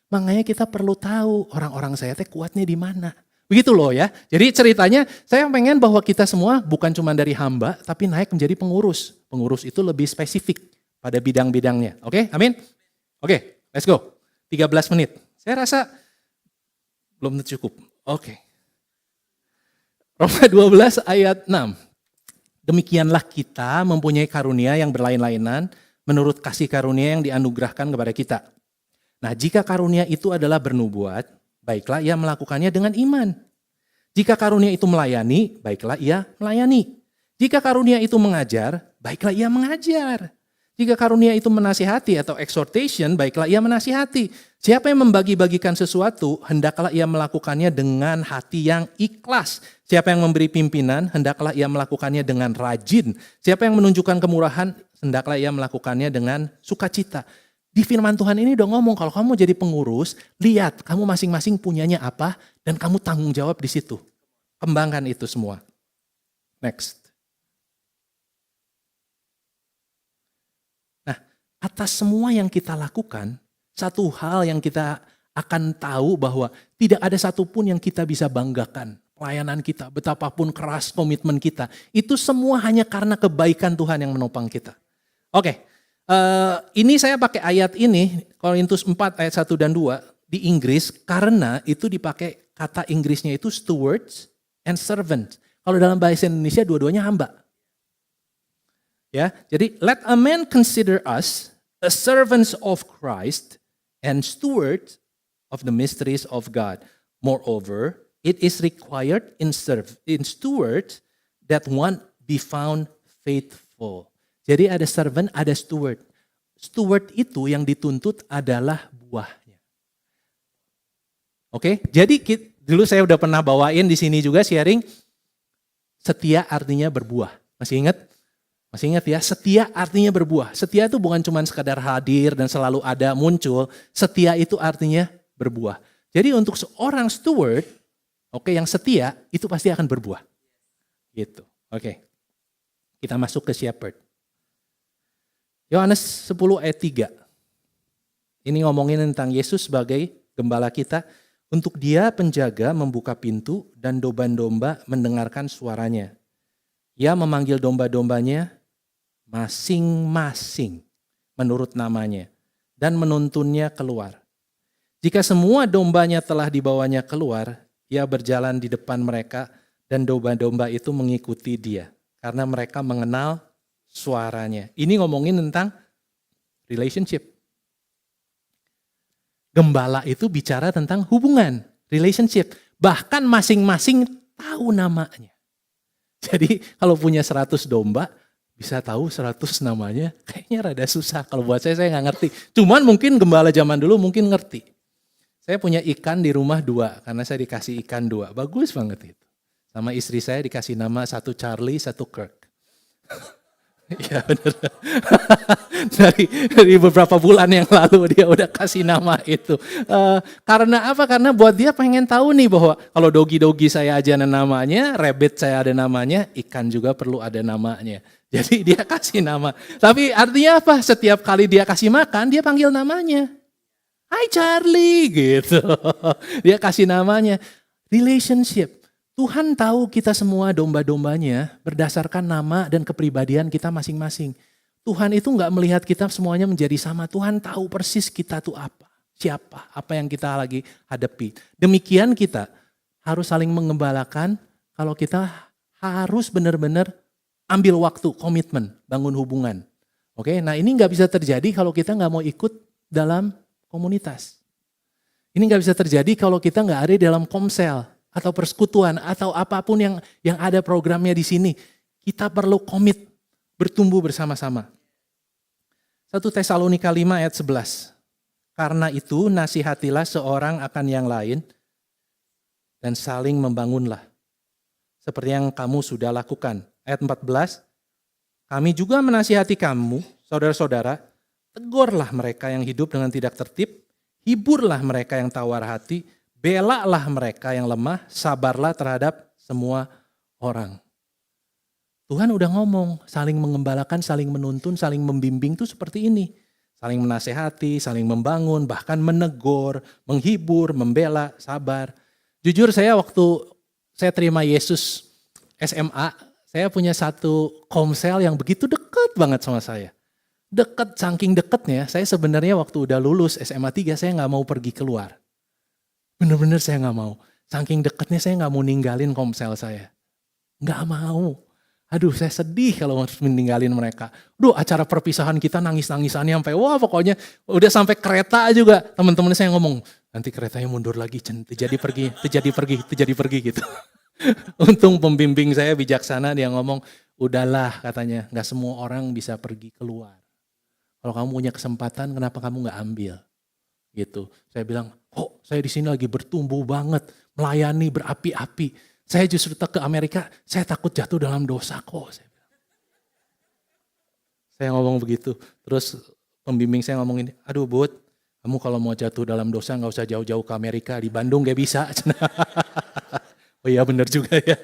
Makanya kita perlu tahu orang-orang saya kuatnya di mana. Begitu loh ya. Jadi ceritanya saya pengen bahwa kita semua bukan cuma dari hamba tapi naik menjadi pengurus. Pengurus itu lebih spesifik pada bidang-bidangnya. Oke, amin? Oke, let's go. 13 menit. Saya rasa belum cukup. Oke. Roma 12 ayat 6. Demikianlah kita mempunyai karunia yang berlain-lainan menurut kasih karunia yang dianugerahkan kepada kita. Nah, jika karunia itu adalah bernubuat, baiklah ia melakukannya dengan iman. Jika karunia itu melayani, baiklah ia melayani. Jika karunia itu mengajar, baiklah ia mengajar. Jika karunia itu menasihati atau exhortation, baiklah ia menasihati. Siapa yang membagi-bagikan sesuatu, hendaklah ia melakukannya dengan hati yang ikhlas. Siapa yang memberi pimpinan, hendaklah ia melakukannya dengan rajin. Siapa yang menunjukkan kemurahan, hendaklah ia melakukannya dengan sukacita. Di firman Tuhan ini udah ngomong kalau kamu jadi pengurus, lihat kamu masing-masing punyanya apa dan kamu tanggung jawab di situ. Kembangkan itu semua. Next. Nah, atas semua yang kita lakukan, satu hal yang kita akan tahu bahwa tidak ada satupun yang kita bisa banggakan. Pelayanan kita, betapapun keras komitmen kita, itu semua hanya karena kebaikan Tuhan yang menopang kita. Oke. Ini saya pakai ayat ini, Korintus 4 ayat 1 dan 2 di Inggris karena itu dipakai kata Inggrisnya itu stewards and servant. Kalau dalam bahasa Indonesia dua-duanya hamba. Ya, jadi let a man consider us as servants of Christ and stewards of the mysteries of God. Moreover, it is required in stewards that one be found faithful. Jadi ada servant, ada steward. Steward itu yang dituntut adalah buahnya. Oke, jadi dulu saya udah pernah bawain di sini juga sharing. Setia artinya berbuah. Masih ingat? Masih ingat ya? Setia artinya berbuah. Setia itu bukan cuma sekadar hadir dan selalu ada muncul. Setia itu artinya berbuah. Jadi untuk seorang steward, yang setia itu pasti akan berbuah. Gitu. Oke. Kita masuk ke shepherd. Yohanes 10 ayat 3. Ini ngomongin tentang Yesus sebagai gembala kita. Untuk dia penjaga membuka pintu dan domba-domba mendengarkan suaranya. Ia memanggil domba-dombanya masing-masing menurut namanya dan menuntunnya keluar. Jika semua dombanya telah dibawanya keluar, ia berjalan di depan mereka dan domba-domba itu mengikuti dia. Karena mereka mengenal suaranya. Ini ngomongin tentang relationship. Gembala itu bicara tentang hubungan, relationship. Bahkan masing-masing tahu namanya. Jadi kalau punya 100 domba, bisa tahu 100 namanya. Kayaknya rada susah. Kalau buat saya nggak ngerti. Cuman mungkin gembala zaman dulu mungkin ngerti. Saya punya ikan di rumah 2, karena saya dikasih ikan 2. Bagus banget itu. Sama istri saya dikasih nama satu Charlie, satu Kirk. Iya benar. dari beberapa bulan yang lalu dia udah kasih nama itu. Karena apa? Karena buat dia pengen tahu nih bahwa kalau dogi-dogi saya aja ada namanya, rabbit saya ada namanya, ikan juga perlu ada namanya. Jadi dia kasih nama. Tapi artinya apa? Setiap kali dia kasih makan, dia panggil namanya. Hai Charlie gitu. Dia kasih namanya. Relationship. Tuhan tahu kita semua domba-dombanya berdasarkan nama dan kepribadian kita masing-masing. Tuhan itu nggak melihat kita semuanya menjadi sama. Tuhan tahu persis kita tuh apa, siapa, apa yang kita lagi hadapi. Demikian kita harus saling mengembalakan kalau kita harus benar-benar ambil waktu, komitmen, bangun hubungan. Oke, nah ini nggak bisa terjadi kalau kita nggak mau ikut dalam komunitas. Ini nggak bisa terjadi kalau kita nggak ada dalam komsel atau persekutuan atau apapun yang ada programnya di sini. Kita perlu komit bertumbuh bersama-sama. 1 Tesalonika 5 ayat 11. Karena itu nasihatilah seorang akan yang lain dan saling membangunlah. Seperti yang kamu sudah lakukan. Ayat 14. Kami juga menasihati kamu, saudara-saudara, tegurlah mereka yang hidup dengan tidak tertib, hiburlah mereka yang tawar hati, belalah mereka yang lemah, sabarlah terhadap semua orang. Tuhan udah ngomong, saling mengembalakan, saling menuntun, saling membimbing itu seperti ini. Saling menasehati, saling membangun, bahkan menegur, menghibur, membela, sabar. Jujur saya waktu saya terima Yesus SMA, saya punya satu komsel yang begitu dekat banget sama saya. Dekat, saking dekatnya, saya sebenarnya waktu udah lulus SMA 3, saya gak mau pergi keluar. Bener-bener saya gak mau. Saking dekatnya saya gak mau ninggalin komsel saya. Gak mau. Aduh saya sedih kalau harus meninggalin mereka. Duh acara perpisahan kita nangis-nangisannya sampai wah pokoknya udah sampai kereta juga. Teman-teman saya ngomong, nanti keretanya mundur lagi, terjadi pergi gitu. Untung pembimbing saya bijaksana, dia ngomong, udahlah katanya, gak semua orang bisa pergi keluar. Kalau kamu punya kesempatan, kenapa kamu gak ambil? Gitu. Saya bilang, kok saya di sini lagi bertumbuh banget, melayani berapi-api. Saya justru ke Amerika, saya takut jatuh dalam dosa kok. Saya ngomong begitu. Terus pembimbing saya ngomong ini, aduh Bud, kamu kalau mau jatuh dalam dosa gak usah jauh-jauh ke Amerika, di Bandung gak bisa. Oh iya benar juga ya.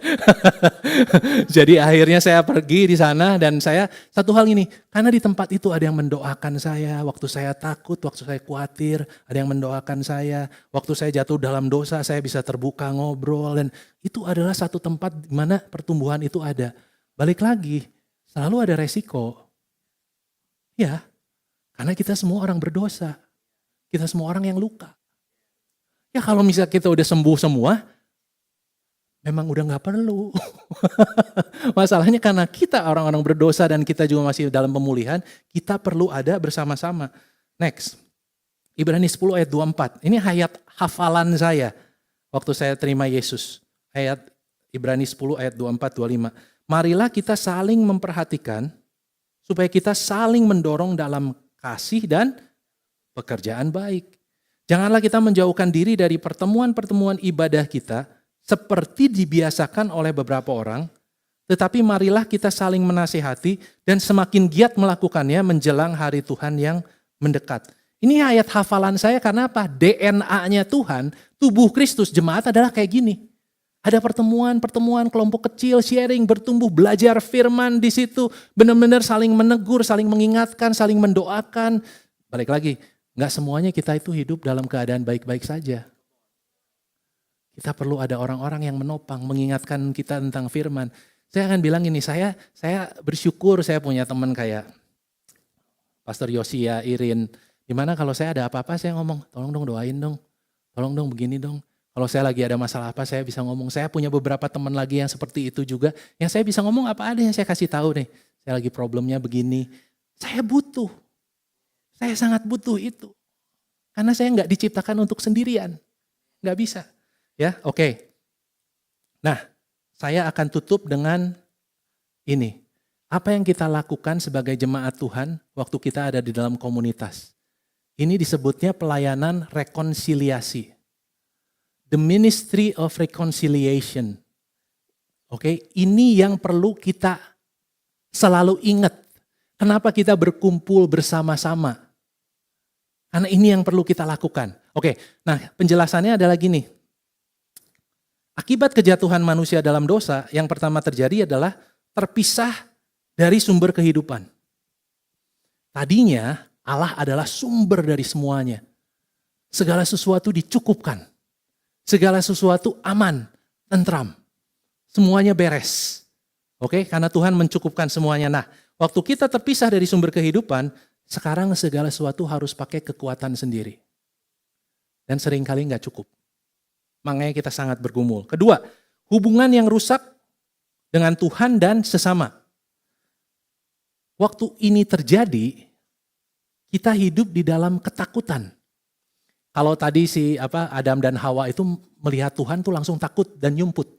Jadi akhirnya saya pergi di sana dan saya satu hal ini, karena di tempat itu ada yang mendoakan saya, waktu saya takut, waktu saya khawatir, ada yang mendoakan saya, waktu saya jatuh dalam dosa saya bisa terbuka ngobrol dan itu adalah satu tempat di mana pertumbuhan itu ada. Balik lagi, selalu ada resiko. Ya, karena kita semua orang berdosa. Kita semua orang yang luka. Ya kalau misalnya kita udah sembuh semua, memang udah gak perlu. Masalahnya karena kita orang-orang berdosa dan kita juga masih dalam pemulihan, kita perlu ada bersama-sama. Next, Ibrani 10 ayat 24. Ini ayat hafalan saya waktu saya terima Yesus. Ayat Ibrani 10 ayat 24-25. Marilah kita saling memperhatikan supaya kita saling mendorong dalam kasih dan pekerjaan baik. Janganlah kita menjauhkan diri dari pertemuan-pertemuan ibadah kita, seperti dibiasakan oleh beberapa orang, tetapi marilah kita saling menasihati dan semakin giat melakukannya menjelang hari Tuhan yang mendekat. Ini ayat hafalan saya karena apa? DNA-nya Tuhan, tubuh Kristus, jemaat adalah kayak gini. Ada pertemuan-pertemuan, kelompok kecil, sharing, bertumbuh, belajar firman di situ, benar-benar saling menegur, saling mengingatkan, saling mendoakan. Balik lagi, nggak semuanya kita itu hidup dalam keadaan baik-baik saja. Kita perlu ada orang-orang yang menopang, mengingatkan kita tentang firman. Saya akan bilang ini, saya bersyukur saya punya teman kayak Pastor Yosia, Irin. Dimana kalau saya ada apa-apa saya ngomong, tolong dong doain dong, tolong dong begini dong. Kalau saya lagi ada masalah apa saya bisa ngomong. Saya punya beberapa teman lagi yang seperti itu juga. Yang saya bisa ngomong apa ada yang saya kasih tahu nih. Saya lagi problemnya begini. Saya butuh. Saya sangat butuh itu. Karena saya nggak diciptakan untuk sendirian. Nggak bisa. Ya, oke. Nah, saya akan tutup dengan ini. Apa yang kita lakukan sebagai jemaat Tuhan waktu kita ada di dalam komunitas? Ini disebutnya pelayanan rekonsiliasi. The ministry of reconciliation. Oke, ini yang perlu kita selalu ingat. Kenapa kita berkumpul bersama-sama? Karena ini yang perlu kita lakukan. Oke, nah penjelasannya adalah gini. Akibat kejatuhan manusia dalam dosa, yang pertama terjadi adalah terpisah dari sumber kehidupan. Tadinya Allah adalah sumber dari semuanya. Segala sesuatu dicukupkan. Segala sesuatu aman, tentram. semuanya beres. Oke, karena Tuhan mencukupkan semuanya. Nah, waktu kita terpisah dari sumber kehidupan, sekarang segala sesuatu harus pakai kekuatan sendiri. Dan seringkali nggak cukup. Makanya kita sangat bergumul. Kedua, hubungan yang rusak dengan Tuhan dan sesama. Waktu ini terjadi, kita hidup di dalam ketakutan. Kalau tadi Adam dan Hawa itu melihat Tuhan tuh langsung takut dan nyumput.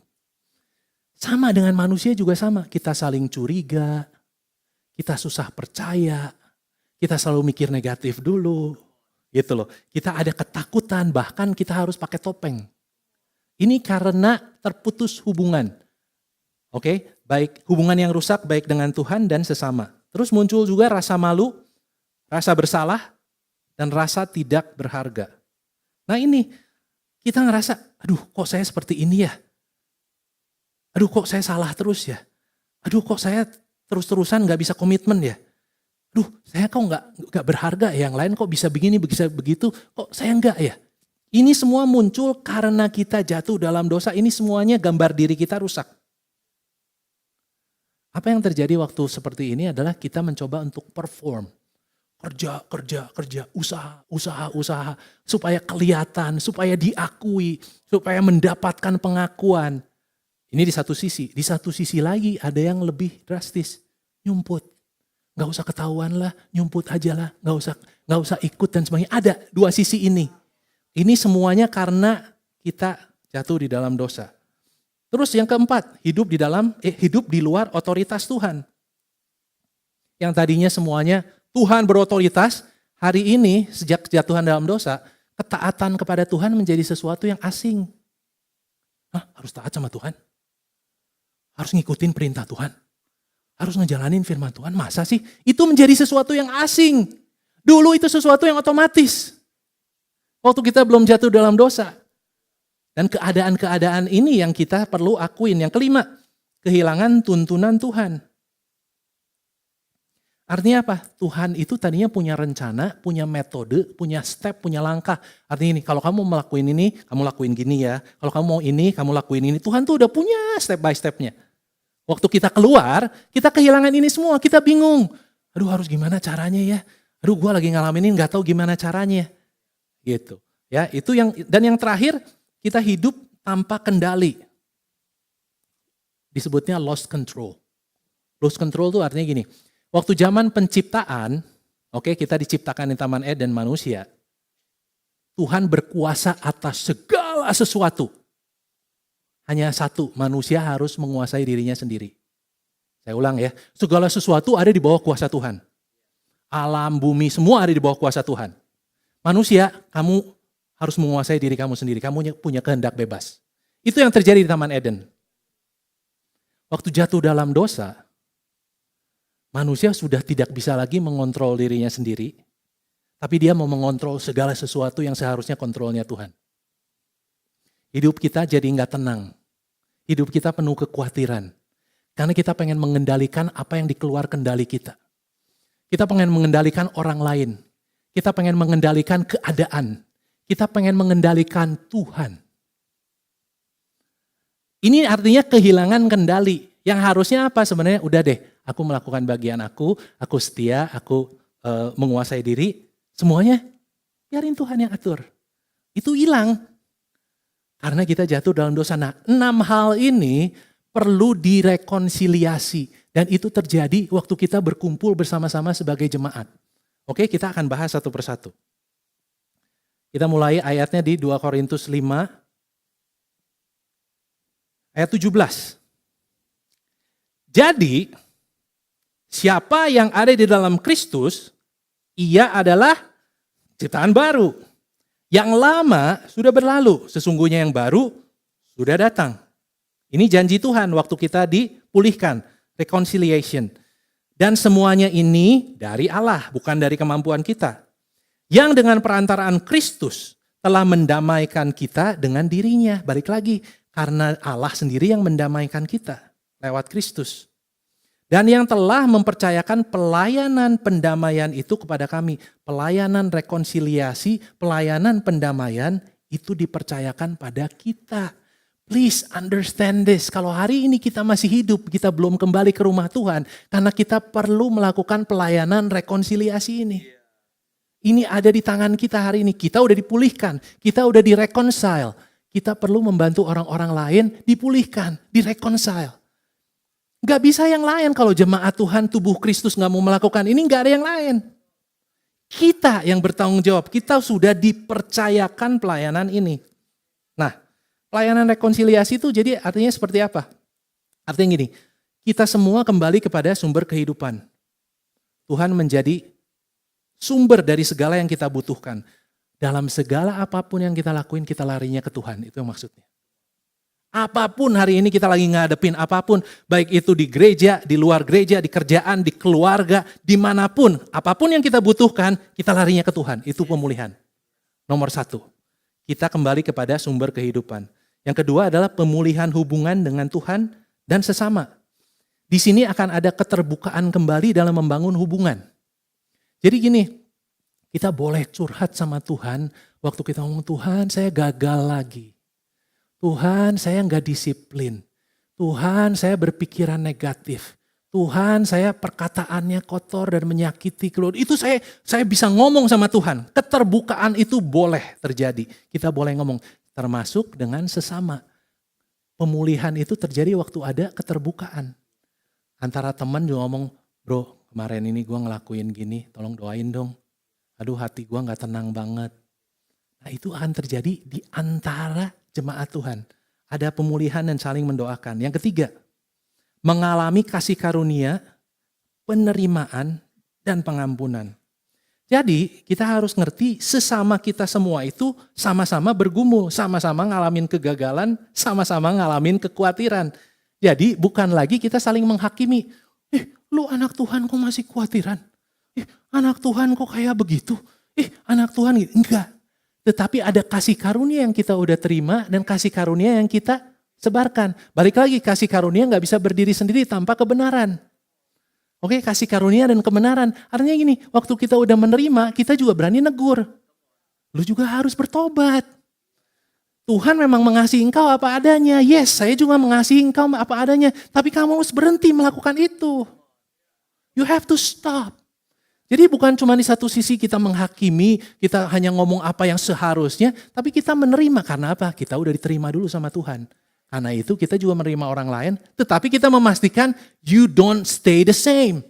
Sama dengan manusia juga sama, kita saling curiga, kita susah percaya, kita selalu mikir negatif dulu, gitu loh. Kita ada ketakutan, bahkan kita harus pakai topeng. Ini karena terputus hubungan. Oke, baik hubungan yang rusak baik dengan Tuhan dan sesama. Terus muncul juga rasa malu, rasa bersalah, dan rasa tidak berharga. Nah ini, kita ngerasa, aduh kok saya seperti ini ya? Aduh kok saya salah terus ya? Aduh kok saya terus-terusan gak bisa komitmen ya? Aduh saya kok gak berharga ya? Yang lain kok bisa begini, bisa begitu, kok saya enggak ya? Ini semua muncul karena kita jatuh dalam dosa. Ini semuanya gambar diri kita rusak. Apa yang terjadi waktu seperti ini adalah kita mencoba untuk perform. Kerja, usaha, supaya kelihatan, supaya diakui, supaya mendapatkan pengakuan. Ini di satu sisi lagi ada yang lebih drastis, nyumput. Gak usah ketahuan lah, nyumput aja lah, gak usah ikut dan sebagainya. Ada dua sisi ini. Ini semuanya karena kita jatuh di dalam dosa. Terus yang keempat, hidup di luar otoritas Tuhan. Yang tadinya semuanya Tuhan berotoritas, hari ini sejak kejatuhan dalam dosa, ketaatan kepada Tuhan menjadi sesuatu yang asing. Harus taat sama Tuhan? Harus ngikutin perintah Tuhan? Harus ngejalanin firman Tuhan? Masa sih? Itu menjadi sesuatu yang asing. Dulu itu sesuatu yang otomatis. Waktu kita belum jatuh dalam dosa. Dan keadaan-keadaan ini yang kita perlu akuin. Yang kelima, kehilangan tuntunan Tuhan. Artinya apa? Tuhan itu tadinya punya rencana, punya metode, punya step, punya langkah. Artinya ini, kalau kamu mau melakukan ini, kamu lakuin gini ya. Kalau kamu mau ini, kamu lakuin ini. Tuhan tuh udah punya step by stepnya. Waktu kita keluar, kita kehilangan ini semua, kita bingung. Aduh harus gimana caranya ya? Aduh gue lagi ngalamin ini gak tahu gimana caranya. Gitu. Ya, itu yang terakhir, kita hidup tanpa kendali. Disebutnya lost control. Lost control itu artinya gini. Waktu zaman penciptaan, kita diciptakan di Taman Eden manusia. Tuhan berkuasa atas segala sesuatu. Hanya satu, manusia harus menguasai dirinya sendiri. Saya ulang ya, segala sesuatu ada di bawah kuasa Tuhan. Alam, bumi, semua ada di bawah kuasa Tuhan. Manusia, kamu harus menguasai diri kamu sendiri. Kamu punya kehendak bebas. Itu yang terjadi di Taman Eden. Waktu jatuh dalam dosa, manusia sudah tidak bisa lagi mengontrol dirinya sendiri. Tapi dia mau mengontrol segala sesuatu yang seharusnya kontrolnya Tuhan. Hidup kita jadi nggak tenang. Hidup kita penuh kekhawatiran. Karena kita pengen mengendalikan apa yang dikeluar kendali kita. Kita pengen mengendalikan orang lain. Kita pengen mengendalikan keadaan. Kita pengen mengendalikan Tuhan. Ini artinya kehilangan kendali. Yang harusnya apa sebenarnya? Udah deh, aku melakukan bagian aku setia, aku menguasai diri. Semuanya biarin Tuhan yang atur. Itu hilang. Karena kita jatuh dalam dosa. Nah, 6 hal ini perlu direkonsiliasi. Dan itu terjadi waktu kita berkumpul bersama-sama sebagai jemaat. Oke, kita akan bahas satu persatu. Kita mulai ayatnya di 2 Korintus 5, ayat 17. Jadi, siapa yang ada di dalam Kristus, ia adalah ciptaan baru. Yang lama sudah berlalu, sesungguhnya yang baru sudah datang. Ini janji Tuhan waktu kita dipulihkan, reconciliation. Dan semuanya ini dari Allah, bukan dari kemampuan kita. Yang dengan perantaraan Kristus telah mendamaikan kita dengan dirinya. Balik lagi, karena Allah sendiri yang mendamaikan kita lewat Kristus. Dan yang telah mempercayakan pelayanan pendamaian itu kepada kami. Pelayanan rekonsiliasi, pelayanan pendamaian itu dipercayakan pada kita. Please understand this. Kalau hari ini kita masih hidup, kita belum kembali ke rumah Tuhan, karena kita perlu melakukan pelayanan rekonsiliasi ini. Ini ada di tangan kita hari ini. Kita udah dipulihkan, kita udah direkonsile. Kita perlu membantu orang-orang lain dipulihkan, direkonsile. Gak bisa yang lain kalau jemaat Tuhan, tubuh Kristus gak mau melakukan ini, gak ada yang lain. Kita yang bertanggung jawab, kita sudah dipercayakan pelayanan ini. Nah, pelayanan rekonsiliasi itu jadi artinya seperti apa? Artinya gini, kita semua kembali kepada sumber kehidupan. Tuhan menjadi sumber dari segala yang kita butuhkan. Dalam segala apapun yang kita lakuin, kita larinya ke Tuhan. Itu yang maksudnya. Apapun hari ini kita lagi ngadepin apapun. Baik itu di gereja, di luar gereja, di kerjaan, di keluarga, dimanapun. Apapun yang kita butuhkan, kita larinya ke Tuhan. Itu pemulihan. Nomor 1. Kita kembali kepada sumber kehidupan. Yang kedua adalah pemulihan hubungan dengan Tuhan dan sesama. Di sini akan ada keterbukaan kembali dalam membangun hubungan. Jadi gini, kita boleh curhat sama Tuhan waktu kita ngomong, Tuhan saya gagal lagi. Tuhan saya nggak disiplin. Tuhan saya berpikiran negatif. Tuhan saya perkataannya kotor dan menyakiti keluarga. Itu saya bisa ngomong sama Tuhan. Keterbukaan itu boleh terjadi. Kita boleh ngomong termasuk dengan sesama. Pemulihan itu terjadi waktu ada keterbukaan. Antara teman juga ngomong, bro kemarin ini gue ngelakuin gini, tolong doain dong. Aduh hati gue gak tenang banget. Nah itu akan terjadi di antara jemaat Tuhan. Ada pemulihan dan saling mendoakan. Yang ketiga, mengalami kasih karunia, penerimaan, dan pengampunan. Jadi kita harus ngerti sesama kita semua itu sama-sama bergumul, sama-sama ngalamin kegagalan, sama-sama ngalamin kekhawatiran. Jadi bukan lagi kita saling menghakimi. Lu anak Tuhan kok masih khawatiran? Anak Tuhan kok kayak begitu? Anak Tuhan gitu. Enggak. Tetapi ada kasih karunia yang kita udah terima dan kasih karunia yang kita sebarkan. Balik lagi, kasih karunia gak bisa berdiri sendiri tanpa kebenaran. Oke, kasih karunia dan kebenaran. Artinya gini, waktu kita udah menerima, kita juga berani negur. Lu juga harus bertobat. Tuhan memang mengasihi engkau apa adanya. Yes, saya juga mengasihi engkau apa adanya. Tapi kamu harus berhenti melakukan itu. You have to stop. Jadi bukan cuma di satu sisi kita menghakimi, kita hanya ngomong apa yang seharusnya, tapi kita menerima. Karena apa? Kita udah diterima dulu sama Tuhan. Karena itu kita juga menerima orang lain, tetapi kita memastikan you don't stay the same.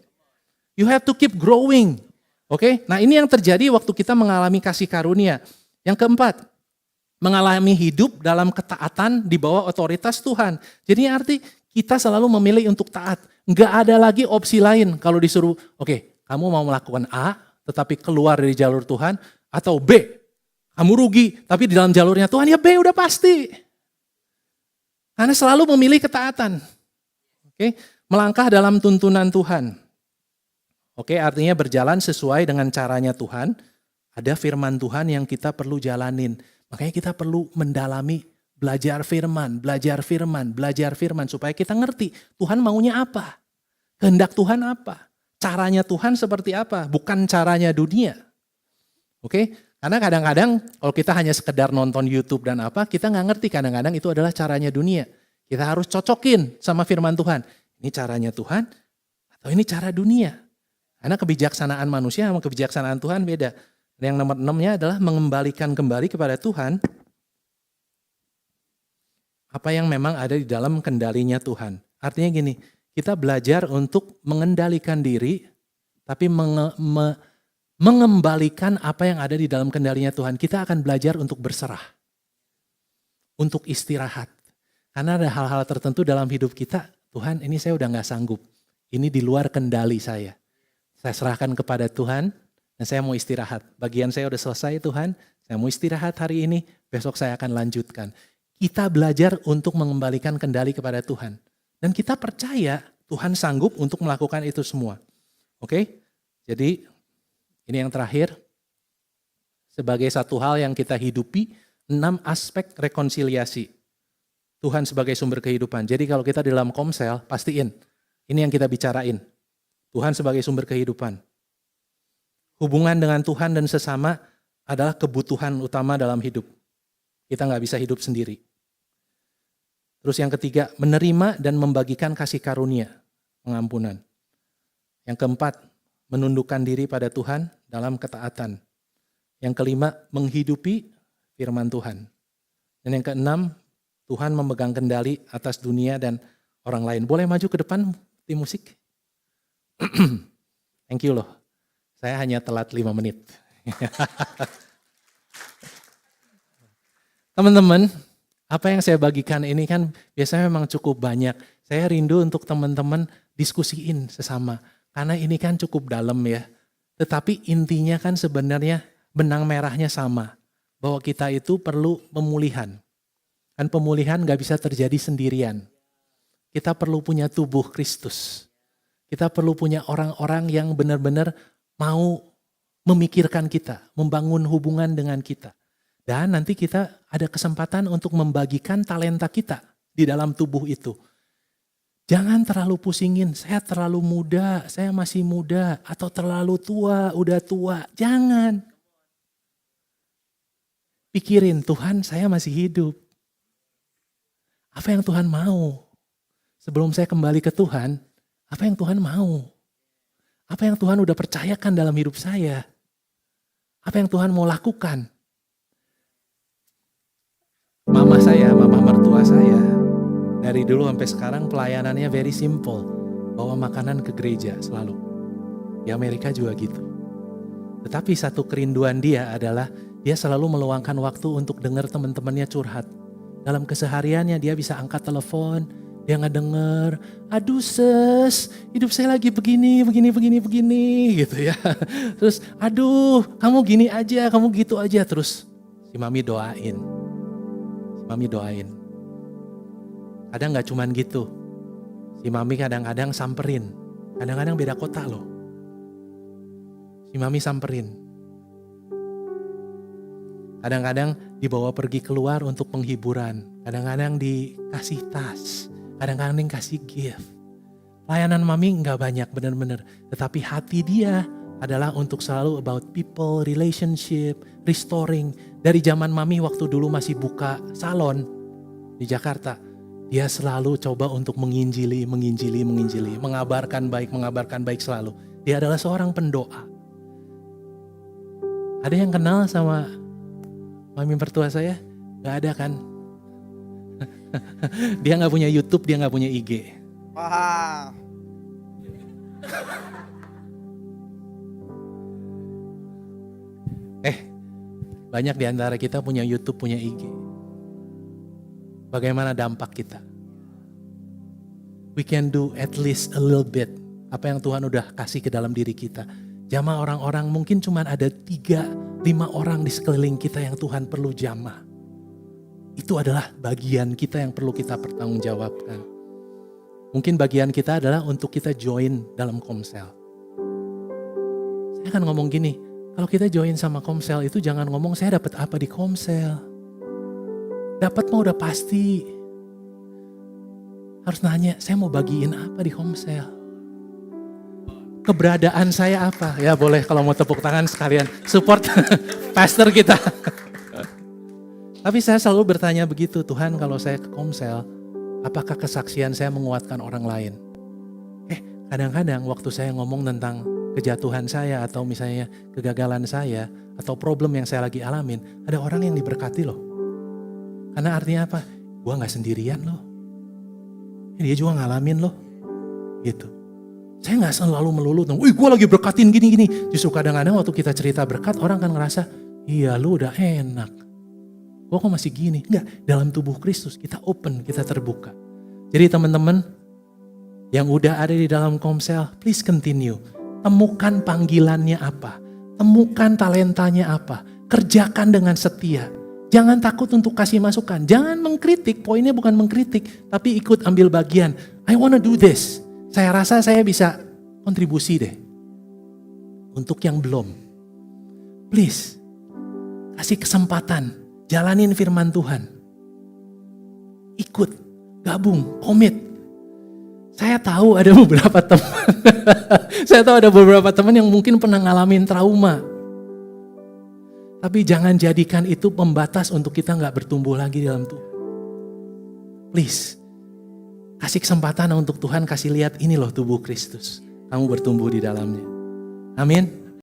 You have to keep growing. Oke? Nah ini yang terjadi waktu kita mengalami kasih karunia. Yang keempat, mengalami hidup dalam ketaatan di bawah otoritas Tuhan. Jadi arti kita selalu memilih untuk taat. Nggak ada lagi opsi lain kalau disuruh, oke, kamu mau melakukan A, tetapi keluar dari jalur Tuhan, atau B, kamu rugi, tapi di dalam jalurnya Tuhan, ya B udah pasti. Karena selalu memilih ketaatan. Oke, melangkah dalam tuntunan Tuhan. Oke, artinya berjalan sesuai dengan caranya Tuhan. Ada firman Tuhan yang kita perlu jalanin. Makanya kita perlu mendalami, belajar firman, supaya kita ngerti Tuhan maunya apa, kehendak Tuhan apa. Caranya Tuhan seperti apa, bukan caranya dunia. Oke, karena kadang-kadang kalau kita hanya sekedar nonton YouTube dan apa, kita nggak ngerti kadang-kadang itu adalah caranya dunia. Kita harus cocokin sama firman Tuhan. Ini caranya Tuhan atau ini cara dunia. Karena kebijaksanaan manusia sama kebijaksanaan Tuhan beda. Dan yang nomor 6-nya adalah mengembalikan kembali kepada Tuhan apa yang memang ada di dalam kendalinya Tuhan. Artinya gini, kita belajar untuk mengendalikan diri, tapi mengembalikan apa yang ada di dalam kendalinya Tuhan. Kita akan belajar untuk berserah, untuk istirahat. Karena ada hal-hal tertentu dalam hidup kita, Tuhan ini saya udah gak sanggup. Ini di luar kendali saya. Saya serahkan kepada Tuhan dan saya mau istirahat. Bagian saya udah selesai Tuhan, saya mau istirahat hari ini, besok saya akan lanjutkan. Kita belajar untuk mengembalikan kendali kepada Tuhan. Dan kita percaya Tuhan sanggup untuk melakukan itu semua. Oke? Jadi ini yang terakhir. Sebagai satu hal yang kita hidupi, 6 aspek rekonsiliasi. Tuhan sebagai sumber kehidupan. Jadi kalau kita di dalam komsel, pastiin. Ini yang kita bicarain. Tuhan sebagai sumber kehidupan. Hubungan dengan Tuhan dan sesama adalah kebutuhan utama dalam hidup. Kita gak bisa hidup sendiri. Terus yang ketiga, menerima dan membagikan kasih karunia, pengampunan. Yang keempat, menundukkan diri pada Tuhan dalam ketaatan. Yang kelima, menghidupi firman Tuhan. Dan yang keenam, Tuhan memegang kendali atas dunia dan orang lain. Boleh maju ke depan tim musik? Thank you loh. Saya hanya telat 5 menit. Teman-teman, apa yang saya bagikan ini kan biasanya memang cukup banyak. Saya rindu untuk teman-teman diskusiin sesama. Karena ini kan cukup dalam ya. Tetapi intinya kan sebenarnya benang merahnya sama. Bahwa kita itu perlu pemulihan. Dan pemulihan gak bisa terjadi sendirian. Kita perlu punya tubuh Kristus. Kita perlu punya orang-orang yang benar-benar mau memikirkan kita, membangun hubungan dengan kita. Dan nanti kita ada kesempatan untuk membagikan talenta kita di dalam tubuh itu. Jangan terlalu pusingin, saya terlalu muda, saya masih muda, atau terlalu tua, udah tua. Jangan. Pikirin, Tuhan saya masih hidup. Apa yang Tuhan mau? Sebelum saya kembali ke Tuhan, apa yang Tuhan mau? Apa yang Tuhan udah percayakan dalam hidup saya? Apa yang Tuhan mau lakukan? Mama saya, mama mertua saya, dari dulu sampai sekarang pelayanannya very simple. Bawa makanan ke gereja selalu. Di Amerika juga gitu. Tetapi satu kerinduan dia adalah dia selalu meluangkan waktu untuk dengar teman-temannya curhat. Dalam kesehariannya dia bisa angkat telepon, dia ngedenger, aduh ses, hidup saya lagi begini gitu ya. Terus aduh kamu gini aja, kamu gitu aja. Terus si mami doain. Kadang gak cuman gitu. Si mami kadang-kadang samperin. Kadang-kadang beda kota loh. Si mami samperin. Kadang-kadang dibawa pergi keluar untuk penghiburan. Kadang-kadang dikasih tas. Kadang-kadang dikasih gift. Layanan mami gak banyak benar-benar. Tetapi hati dia adalah untuk selalu about people, relationship, restoring. Dari zaman mami waktu dulu masih buka salon di Jakarta, dia selalu coba untuk menginjili, mengabarkan baik selalu. Dia adalah seorang pendoa. Ada yang kenal sama mami mertua saya? Gak ada kan? Dia gak punya YouTube, dia gak punya IG. Wah. Banyak di antara kita punya YouTube, punya IG. Bagaimana dampak kita? We can do at least a little bit. Apa yang Tuhan udah kasih ke dalam diri kita. Jamah orang-orang, mungkin cuma ada 3-5 orang di sekeliling kita yang Tuhan perlu jamah. Itu adalah bagian kita yang perlu kita pertanggungjawabkan. Mungkin bagian kita adalah untuk kita join dalam Komsel. Saya akan ngomong gini, kalau kita join sama Komsel itu jangan ngomong saya dapat apa di Komsel. Dapat mah udah pasti. Harus nanya, saya mau bagiin apa di Komsel? Keberadaan saya apa? Ya boleh kalau mau tepuk tangan sekalian. Support pastor kita. Tapi saya selalu bertanya begitu, Tuhan kalau saya ke Komsel, apakah kesaksian saya menguatkan orang lain? Kadang-kadang waktu saya ngomong tentang kejatuhan saya atau misalnya kegagalan saya atau problem yang saya lagi alamin, ada orang yang diberkati loh. Karena artinya apa? Gua gak sendirian loh. Dia juga ngalamin loh. Gitu. Saya gak selalu melulu, wih gue lagi berkatin gini-gini. Justru kadang-kadang waktu kita cerita berkat, orang kan ngerasa, iya lu udah enak. Gue kok masih gini? Enggak, dalam tubuh Kristus kita open, kita terbuka. Jadi teman-teman yang udah ada di dalam Komsel, please continue. Temukan panggilannya apa, temukan talentanya apa, kerjakan dengan setia. Jangan takut untuk kasih masukan, jangan mengkritik, poinnya bukan mengkritik, tapi ikut ambil bagian. I wanna do this, saya rasa saya bisa kontribusi deh. Untuk yang belum, please kasih kesempatan, jalanin firman Tuhan. Ikut, gabung, komit. Saya tahu ada beberapa teman, yang mungkin pernah ngalamin trauma. Tapi jangan jadikan itu pembatas untuk kita gak bertumbuh lagi dalam Tuhan. Please, Kasih kesempatan untuk Tuhan kasih lihat ini loh tubuh Kristus. Kamu bertumbuh di dalamnya. Amin.